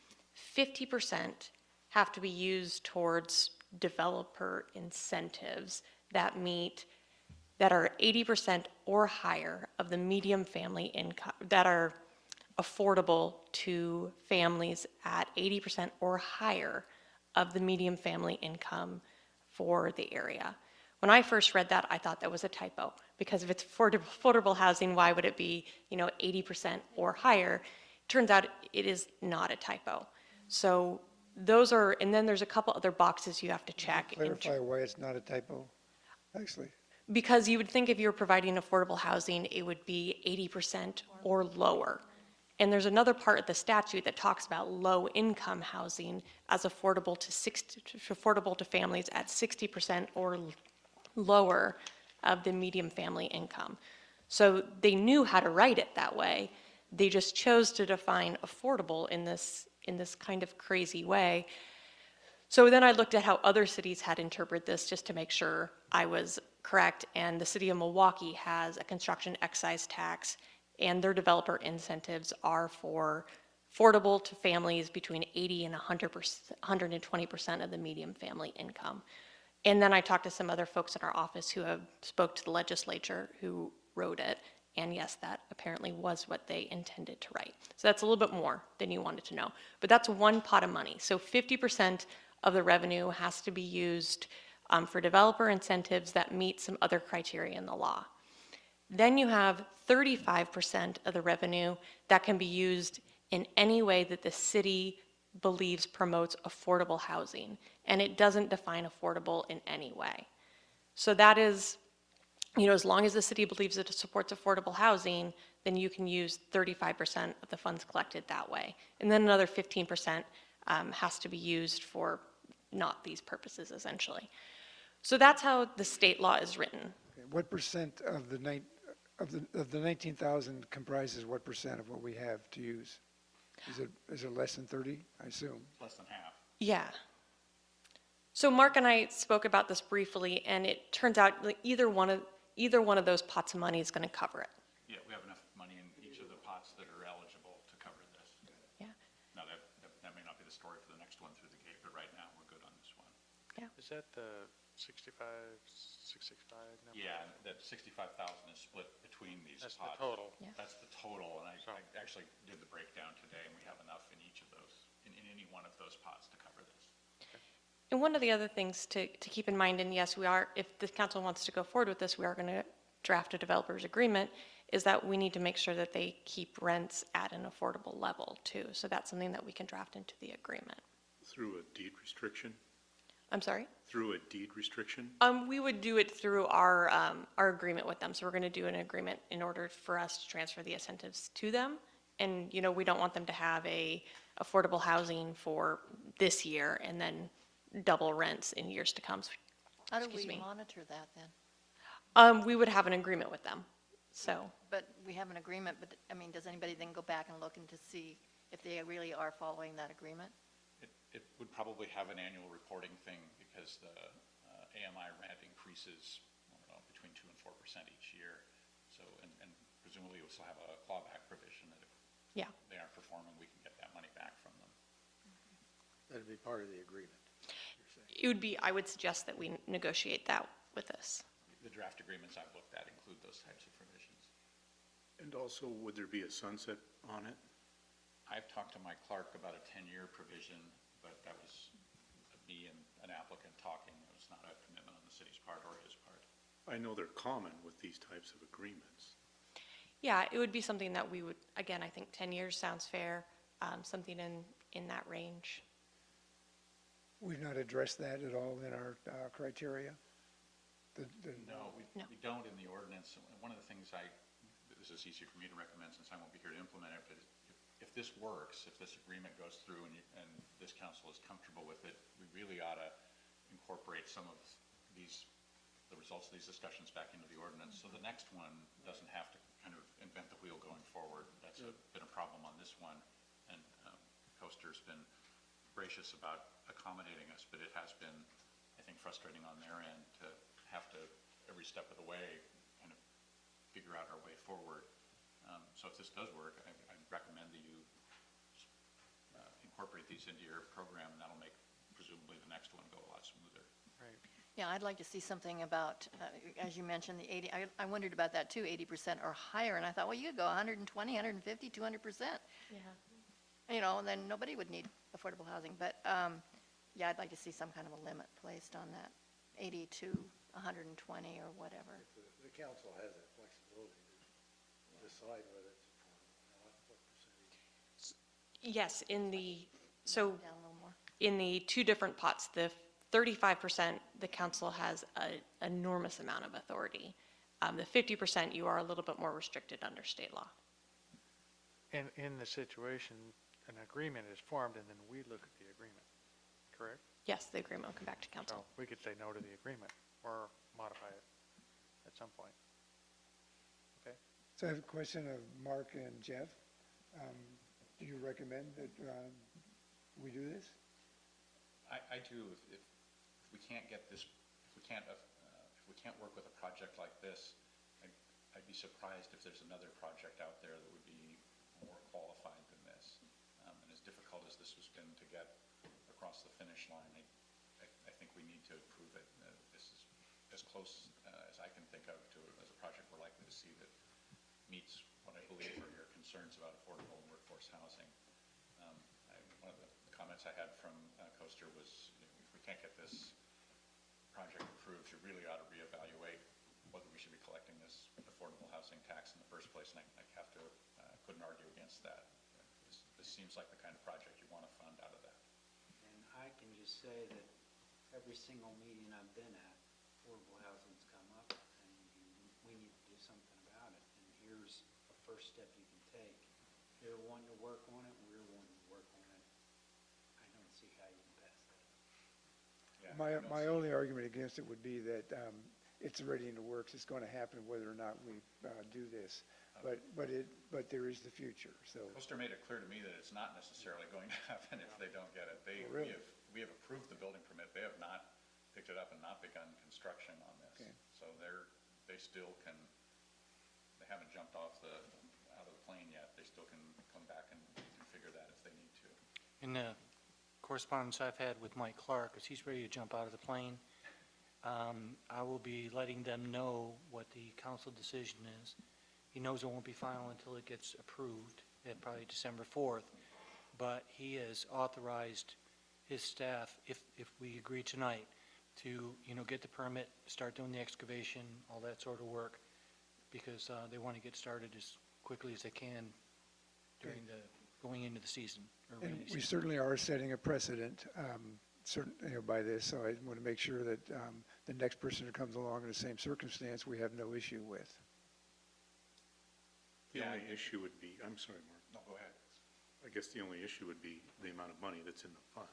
Speaker 13: 50% have to be used towards developer incentives that are 80% or higher of the median family income, that are affordable to families at 80% or higher of the median family income for the area. When I first read that, I thought that was a typo, because if it's affordable housing, why would it be 80% or higher? Turns out it is not a typo. So those are, and then there's a couple other boxes you have to check.
Speaker 2: Clarify why it's not a typo, actually.
Speaker 13: Because you would think if you were providing affordable housing, it would be 80% or lower. And there's another part of the statute that talks about low-income housing as affordable to families at 60% or lower of the median family income. So they knew how to write it that way. They just chose to define affordable in this kind of crazy way. So then I looked at how other cities had interpreted this just to make sure I was correct. And the city of Milwaukee has a construction excise tax, and their developer incentives are for affordable to families between 80 and 120% of the median family income. And then I talked to some other folks in our office who have spoke to the legislature who wrote it. And yes, that apparently was what they intended to write. So that's a little bit more than you wanted to know. But that's one pot of money. So 50% of the revenue has to be used for developer incentives that meet some other criteria in the law. Then you have 35% of the revenue that can be used in any way that the city believes promotes affordable housing. And it doesn't define affordable in any way. So that is, as long as the city believes it supports affordable housing, then you can use 35% of the funds collected that way. And then another 15% has to be used for not these purposes, essentially. So that's how the state law is written.
Speaker 2: Okay, what percent of the 19,000 comprises what percent of what we have to use? Is it less than 30, I assume?
Speaker 12: Less than half.
Speaker 13: Yeah. So Mark and I spoke about this briefly, and it turns out like either one of those pots of money is going to cover it.
Speaker 12: Yeah, we have enough money in each of the pots that are eligible to cover this.
Speaker 13: Yeah.
Speaker 12: Now, that may not be the story for the next one through the gate, but right now, we're good on this one.
Speaker 1: Is that the 665 number?
Speaker 12: Yeah, that 65,000 is split between these
Speaker 1: That's the
Speaker 12: pots.
Speaker 1: total.
Speaker 13: Yeah.
Speaker 12: That's the total, and
Speaker 1: So-
Speaker 12: I actually did the breakdown today, and we have enough in each of those, in any one of those pots to cover this.
Speaker 13: And one of the other things to keep in mind, and yes, we are, if the council wants to go forward with this, we are going to draft a developer's agreement, is that we need to make sure that they keep rents at an affordable level too. So that's something that we can draft into the agreement.
Speaker 7: Through a deed restriction?
Speaker 13: I'm sorry?
Speaker 7: Through a deed restriction?
Speaker 13: We would do it through our agreement with them. So we're going to do an agreement in order for us to transfer the incentives to them. And, we don't want them to have a affordable housing for this year and then double rents in years to come.
Speaker 6: How do
Speaker 13: Excuse
Speaker 6: we
Speaker 13: me.
Speaker 6: monitor that then?
Speaker 13: We would have an agreement with them. So,
Speaker 6: But we have an agreement, but, does anybody then go back and look and to see if they really are following that agreement?
Speaker 12: It would probably have an annual reporting thing because the AMI rent increases, I don't know, between 2% and 4% each year. So, and presumably we'll still have a clawback provision that if
Speaker 13: yeah.
Speaker 12: they aren't performing, we can get that money back from them.
Speaker 8: That'd be part of the agreement.
Speaker 13: It would be, I would suggest that we negotiate that with us.
Speaker 12: The draft agreements I've looked at include those types of provisions.
Speaker 7: And also, would there be a sunset on it?
Speaker 12: I've talked to Mike Clark about a 10-year provision, but that was me and an applicant talking. It was not a commitment on the city's part or his part.
Speaker 7: I know they're common with these types of agreements.
Speaker 13: Yeah, it would be something that we would, again, I think 10 years sounds fair, something in that range.
Speaker 2: We've not addressed that at all in our criteria?
Speaker 12: No, we
Speaker 13: No.
Speaker 12: don't in the ordinance. One of the things this is easier for me to recommend since I won't be here to implement it, but if this works, if this agreement goes through and this council is comfortable with it, we really ought to incorporate some of the results of these discussions back into the ordinance. So the next one doesn't have to kind of invent the wheel going forward. That's been a problem on this one. And Coaster's been gracious about accommodating us, but it has been, I think, frustrating on their end to have to, every step of the way, kind of figure out our way forward. So if this does work, I recommend that you incorporate these into your program, and that'll make presumably the next one go a lot smoother.
Speaker 1: Right.
Speaker 6: Yeah, I'd like to see something about, as you mentioned, the 80, I wondered about that too, 80% or higher, and I thought, well, you could go 120, 150, 200%.
Speaker 13: Yeah.
Speaker 6: Then nobody would need affordable housing, but, yeah, I'd like to see some kind of a limit placed on that, 80 to 120 or whatever.
Speaker 8: The council has that flexibility to decide whether it's affordable or not, what percentage.
Speaker 13: Yes,
Speaker 6: Down a little more.
Speaker 13: in the two different pots, the 35%, the council has an enormous amount of authority. The 50%, you are a little bit more restricted under state law.
Speaker 1: in the situation, an agreement is formed and then we look at the agreement, correct?
Speaker 13: Yes, the agreement will come back to
Speaker 1: So
Speaker 13: council.
Speaker 1: we could say no to the agreement or modify it at some point. Okay?
Speaker 2: So I have a question of Mark and Jeff. Do you recommend that we do this?
Speaker 12: I do, if we can't get this, if we can't work with a project like this, I'd be surprised if there's another project out there that would be more qualified than this. And as difficult as this has been to get across the finish line, I think we need to approve it. This is as close as I can think of to, as a project we're likely to see that meets what I believe are your concerns about affordable and workforce housing. One of the comments I had from Coaster was, if we can't get this project approved, you really ought to reevaluate whether we should be collecting this affordable housing tax in the first place, and I have to, couldn't argue against that. This seems like the kind of project you want to fund out of that.
Speaker 8: And I can just say that every single meeting I've been at, affordable housing's come up, and we need to do something about it. And here's a first step you can take. They're wanting to work on it, we're wanting to work on it. I don't see how you can pass that up.
Speaker 12: Yeah,
Speaker 2: My only argument against it would be that it's already in the works. It's going to happen whether or not we do this. But there is the future, so.
Speaker 12: Coaster made it clear to me that it's not necessarily going to happen if they don't get it.
Speaker 2: Oh, really?
Speaker 12: We have approved the building permit. They have not picked it up and not begun construction on this.
Speaker 2: Okay.
Speaker 12: So they still can, they haven't jumped off out of the plane yet. They still can come back and configure that if they need to.
Speaker 5: In the correspondence I've had with Mike Clark, as he's ready to jump out of the plane, I will be letting them know what the council decision is. He knows it won't be final until it gets approved at probably December 4th, but he has authorized his staff, if we agree tonight, to, get the permit, start doing the excavation, all that sort of work, because they want to get started as quickly as they can during going into the season. Or
Speaker 2: And
Speaker 5: rainy
Speaker 2: we
Speaker 5: season.
Speaker 2: certainly are setting a precedent, by this, so I want to make sure that the next person who comes along in the same circumstance, we have no issue with.
Speaker 7: The
Speaker 12: Yeah,
Speaker 7: only issue would be, I'm sorry, Mark,
Speaker 12: No, go ahead.
Speaker 7: I guess the only issue would be the amount of money that's in the fund.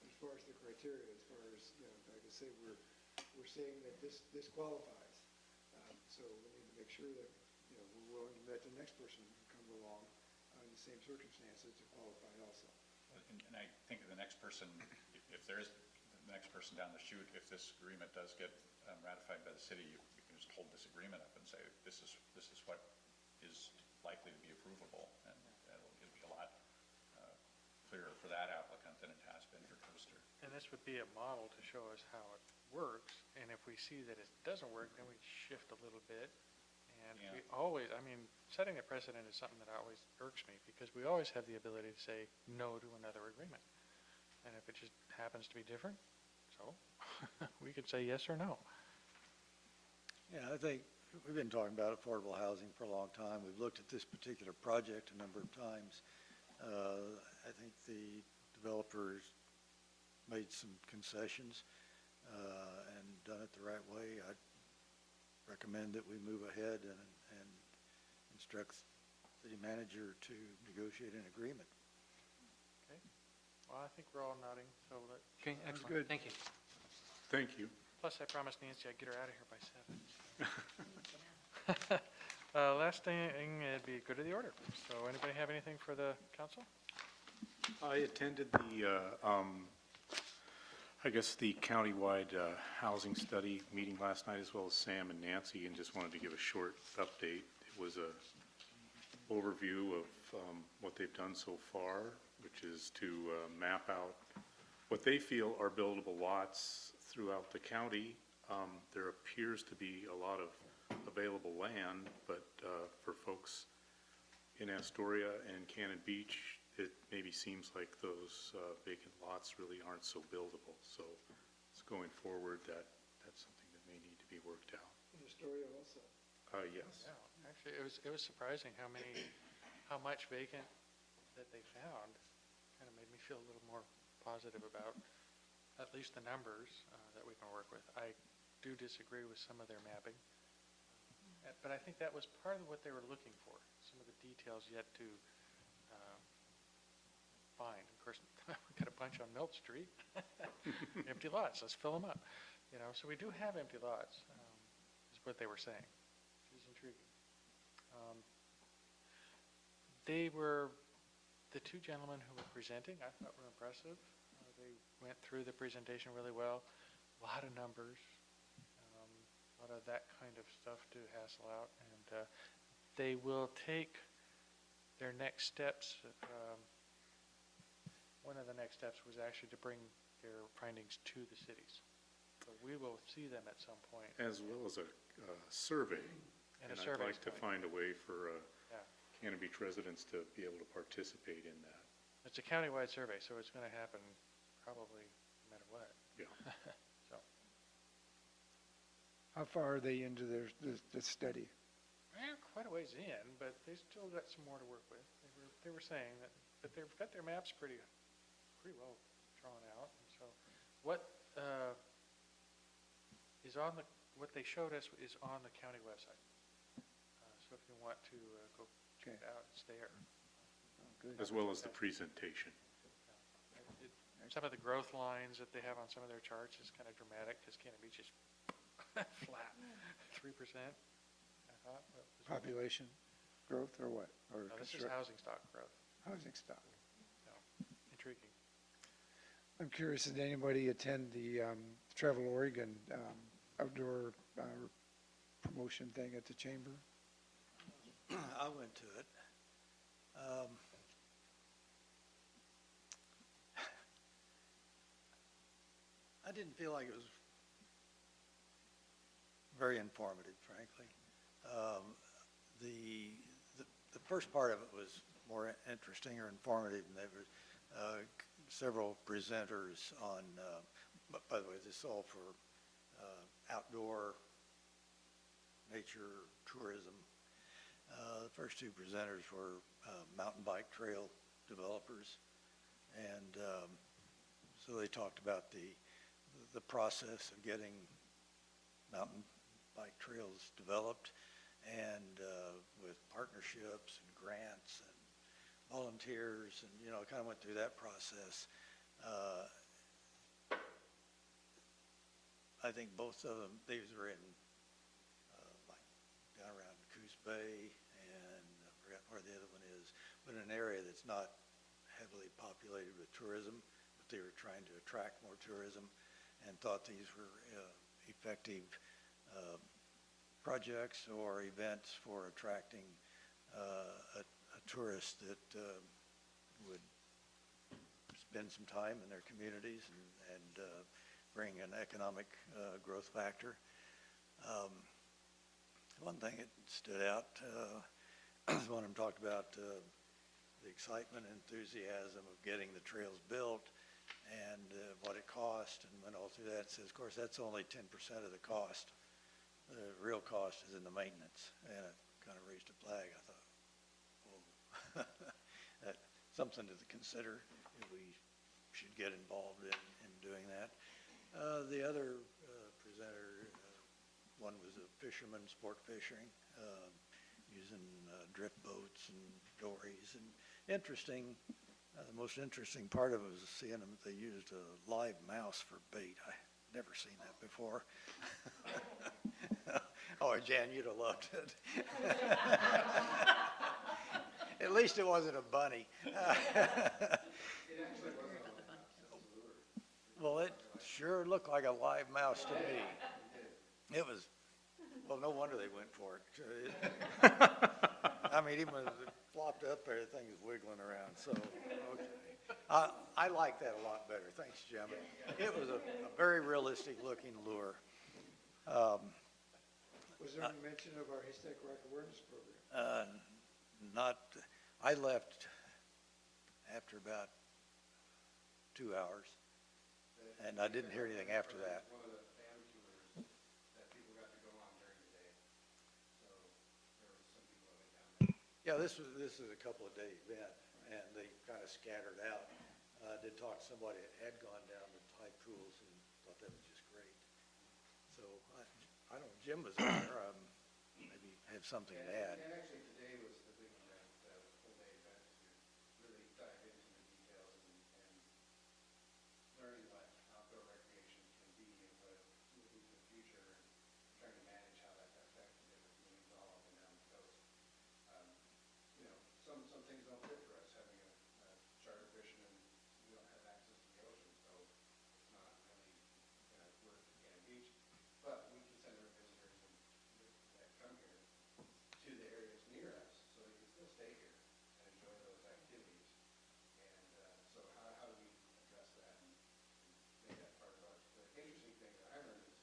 Speaker 2: As far as the criteria, as far as, like I say, we're saying that this qualifies. So we need to make sure that, we're willing to let the next person who comes along in the same circumstances to qualify also.
Speaker 12: And I think the next person, if there is the next person down the chute, if this agreement does get ratified by the city, you can just hold this agreement up and say, this is what is likely to be approvable, and it'll be a lot clearer for that applicant than it has been for Coaster.
Speaker 1: And this would be a model to show us how it works, and if we see that it doesn't work, then we shift a little bit. And
Speaker 12: Yeah.
Speaker 1: we always, setting a precedent is something that always irks me, because we always have the ability to say no to another agreement. And if it just happens to be different, so we could say yes or no.
Speaker 8: Yeah, I think we've been talking about affordable housing for a long time. We've looked at this particular project a number of times. I think the developers made some concessions and done it the right way. I'd recommend that we move ahead and instruct the city manager to negotiate an agreement.
Speaker 1: Okay. Well, I think we're all nodding, so
Speaker 5: Okay,
Speaker 2: Sounds
Speaker 5: excellent.
Speaker 2: good.
Speaker 5: Thank you.
Speaker 7: Thank you.
Speaker 1: plus I promised Nancy I'd get her out of here by 7. Last thing, it'd be good of the order. So anybody have anything for the council?
Speaker 7: I attended the countywide housing study meeting last night, as well as Sam and Nancy, and just wanted to give a short update. It was a overview of what they've done so far, which is to map out what they feel are buildable lots throughout the county. There appears to be a lot of available land, but for folks in Astoria and Cannon Beach, it maybe seems like those vacant lots really aren't so buildable. So it's going forward that's something that may need to be worked out.
Speaker 2: In Astoria also.
Speaker 7: Yes.
Speaker 1: Yeah, actually, it was surprising how much vacant that they found. Kind of made me feel a little more positive about at least the numbers that we can work with. I do disagree with some of their mapping. But I think that was part of what they were looking for, some of the details yet to find. Of course, we got a bunch on Milt Street, empty lots, let's fill them up. So we do have empty lots, is what they were saying, which is intriguing. The two gentlemen who were presenting, I thought were impressive. They went through the presentation really well, a lot of numbers, a lot of that kind of stuff to hassle out, and they will take their next steps. One of the next steps was actually to bring their findings to the cities. So we will see them at some point.
Speaker 7: As well as a survey.
Speaker 1: And a
Speaker 7: I'd
Speaker 1: survey
Speaker 7: like to find a way for
Speaker 1: Yeah.
Speaker 7: Cannon Beach residents to be able to participate in that.
Speaker 1: It's a countywide survey, so it's going to happen probably no matter what.
Speaker 7: Yeah.
Speaker 1: So,
Speaker 2: How far are they into the study?
Speaker 1: quite a ways in, but they still got some more to work with. They were saying that, but they've got their maps pretty well drawn out. And so what what they showed us is on the county website. So if you want to go check it out, it's there.
Speaker 2: Oh, good.
Speaker 7: As well as the presentation.
Speaker 1: Some of the growth lines that they have on some of their charts is kind of dramatic because Cannon Beach is flat, 3%, I thought.
Speaker 2: Population growth or what? Or
Speaker 1: No, this is
Speaker 2: construct-
Speaker 1: housing stock growth.
Speaker 2: housing stock?
Speaker 1: So, intriguing.
Speaker 2: I'm curious, did anybody attend the Travel Oregon outdoor promotion thing at the chamber?
Speaker 8: I went to it. I didn't feel like it was very informative, frankly. The first part of it was more interesting or informative, and there were several presenters on, by the way, this is all for outdoor nature tourism. The first two presenters were mountain bike trail developers, and so they talked about the process of getting mountain bike trails developed, and with partnerships and grants and volunteers, and kind of went through that process. I think both of them, these were in like down around Coos Bay, and I forgot where the other one is, but in an area that's not heavily populated with tourism, but they were trying to attract more tourism, and thought these were effective projects or events for attracting a tourist that would spend some time in their communities and bring an economic growth factor. One thing that stood out is one of them talked about the excitement and enthusiasm of getting the trails built and what it cost, and went all through that. Says, of course, that's only 10% of the cost. The real cost is in the maintenance, and it kind of raised a flag. I thought, whoa, that's something to consider if we should get involved in doing that. The other presenter, one was a fisherman, sport fishing, using drift boats and dories, and interesting. The most interesting part of it was seeing them, they used a live mouse for bait. I'd never seen that before. Oh, Jan, you'd have loved it. At least it wasn't a bunny. Well, it sure looked like a live mouse to me. It was, well, no wonder they went for it. I mean, even when it flopped up there, the thing was wiggling around, so, okay. I like that a lot better. Thanks, Jim. It was a very realistic looking lure.
Speaker 2: Was there any mention of our Historic Rock Awareness Program?
Speaker 8: I left after about 2 hours, and I didn't hear anything after that.
Speaker 14: One of the fan tours that people got to go on during the day. So there were some people that went down there.
Speaker 8: Yeah, this is a couple of day event, and they kind of scattered out. I did talk to somebody that had gone down to tide pools and thought that was just great. So I don't know, Jim was there, maybe have something to add.
Speaker 14: And actually, today was the big event, full day event to really dive into the details and learning what outdoor recreation can be and what, moving to the future, and trying to manage how that affects the different communities all up and down the coast. You know, some things don't fit for us, having a charter fisherman, we don't have access to the ocean, so it's not really gonna work at Cannon Beach. But we can send our visitors that come here to the areas near us, so they can still stay here and enjoy those activities. And so how do we address that and make that part of ours? The interesting thing that I learned is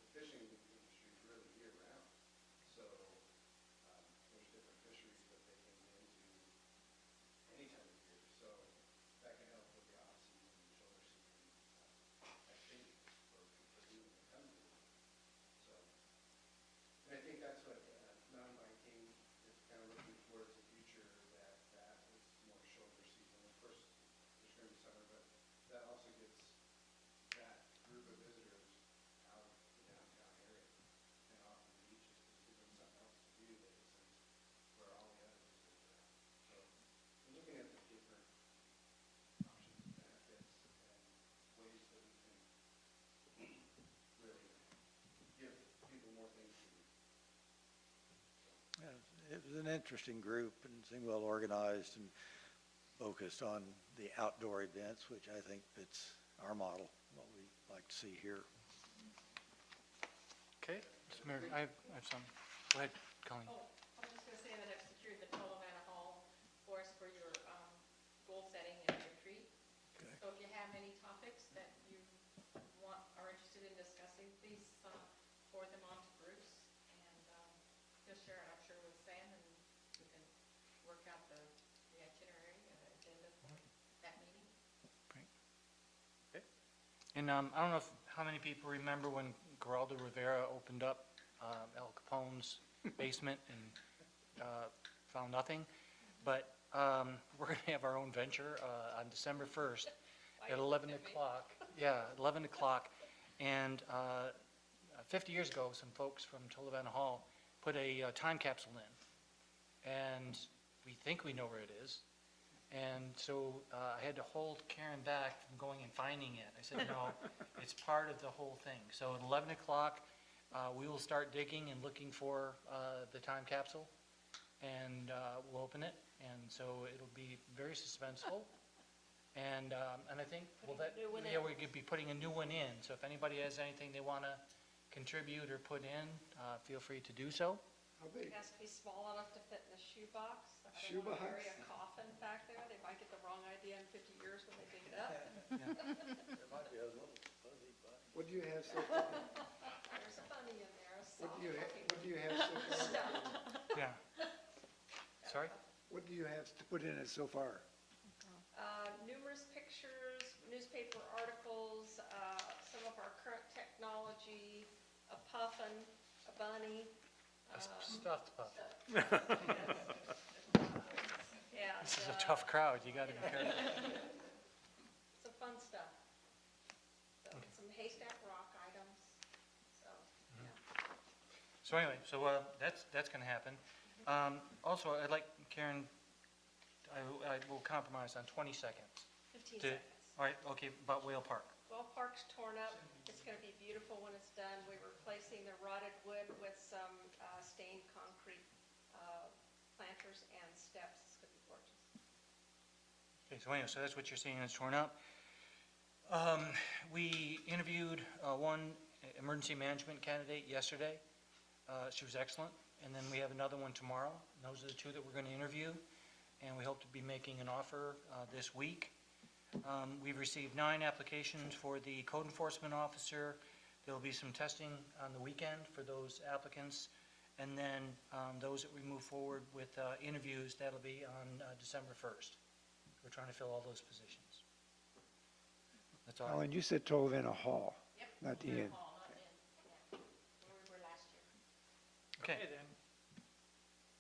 Speaker 14: the fishing industry is really year-round. So there's different fisheries that they can get into any time of year. So that can help with the off-season and shoulder season activities for people that come to it. So, and I think that's what mountain biking is kind of looking towards the future, that is more shoulder season. Of course, there's going to be summer, but that also gets that group of visitors out of the downtown area and off the beaches, because it gives them something else to do that isn't where all the other visitors are at. So we're looking at the different options and benefits and ways that we can really give people more things to do.
Speaker 8: Yeah, it was an interesting group and seemed well organized and focused on the outdoor events, which I think fits our model, what we like to see here.
Speaker 1: Okay, Mr. Mayor, I have some. Go ahead, Colleen.
Speaker 9: Oh, I was just gonna say that I've secured the Tolovana Hall for us for your, goal setting and retreat.
Speaker 8: Okay.
Speaker 9: So if you have any topics that you are interested in discussing, please, forward them on to Bruce and, he'll share it, I'm sure, with Sam, and we can work out the itinerary and agenda for that meeting.
Speaker 1: Okay. And I don't know how many people remember when Geraldo Rivera opened up Al Capone's basement and found nothing, but we're going to have our own venture on December 1st at 11 o'clock. Yeah, 11 o'clock. And 50 years ago, some folks from Tolovana Hall put a time capsule in, and we think we know where it is. And so I had to hold Karen back from going and finding it. I said, no, it's part of the whole thing. So at 11 o'clock, we will start digging and looking for the time capsule, and we'll open it. And so it'll be very suspenseful. And I think, well, that, yeah, we could be putting a new one in. So if anybody has anything they want to contribute or put in, feel free to do so.
Speaker 2: How big?
Speaker 4: It has to be small enough to fit in the shoebox. I
Speaker 2: Shoebox?
Speaker 4: don't want to bury a coffin back there. They might get the wrong idea in 50 years when they dig it up.
Speaker 8: There might be a little fuzzy bunny.
Speaker 2: What do you have so far?
Speaker 4: There's a bunny in there, a
Speaker 2: What
Speaker 4: soft
Speaker 2: do you,
Speaker 4: looking.
Speaker 2: what do you have so far?
Speaker 1: Yeah. Sorry?
Speaker 2: What do you have to put in it so far?
Speaker 4: Numerous pictures, newspaper articles, some of our current technology, a puffin, a bunny.
Speaker 1: A stuffed pup.
Speaker 4: Yeah.
Speaker 1: This is a tough crowd. You got to be careful.
Speaker 4: Some fun stuff. So, some haystack rock items, so, yeah.
Speaker 1: So anyway, so that's going to happen. Also, I'd like, Karen, I will compromise on 20 seconds.
Speaker 4: 15
Speaker 1: To-
Speaker 4: seconds.
Speaker 1: All right, okay, about Whale Park.
Speaker 4: Well, park's torn up. It's going to be beautiful when it's done. We're replacing the rotted wood with some stained concrete planters and steps. It's going to be gorgeous.
Speaker 1: Okay, so anyway, so that's what you're seeing, it's torn up. We interviewed one emergency management candidate yesterday. She was excellent. And then we have another one tomorrow. Those are the two that we're going to interview. And we hope to be making an offer this week. We've received 9 applications for the code enforcement officer. There'll be some testing on the weekend for those applicants. And then those that we move forward with interviews, that'll be on December 1st. We're trying to fill all those positions. That's all.
Speaker 2: Oh, and you said Tolovana Hall,
Speaker 4: Yep.
Speaker 2: not the inn.
Speaker 4: Hall, not in, yeah, where we were last year.
Speaker 1: Okay, then.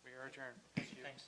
Speaker 1: We are adjourned.
Speaker 3: Thank you.
Speaker 1: Thanks.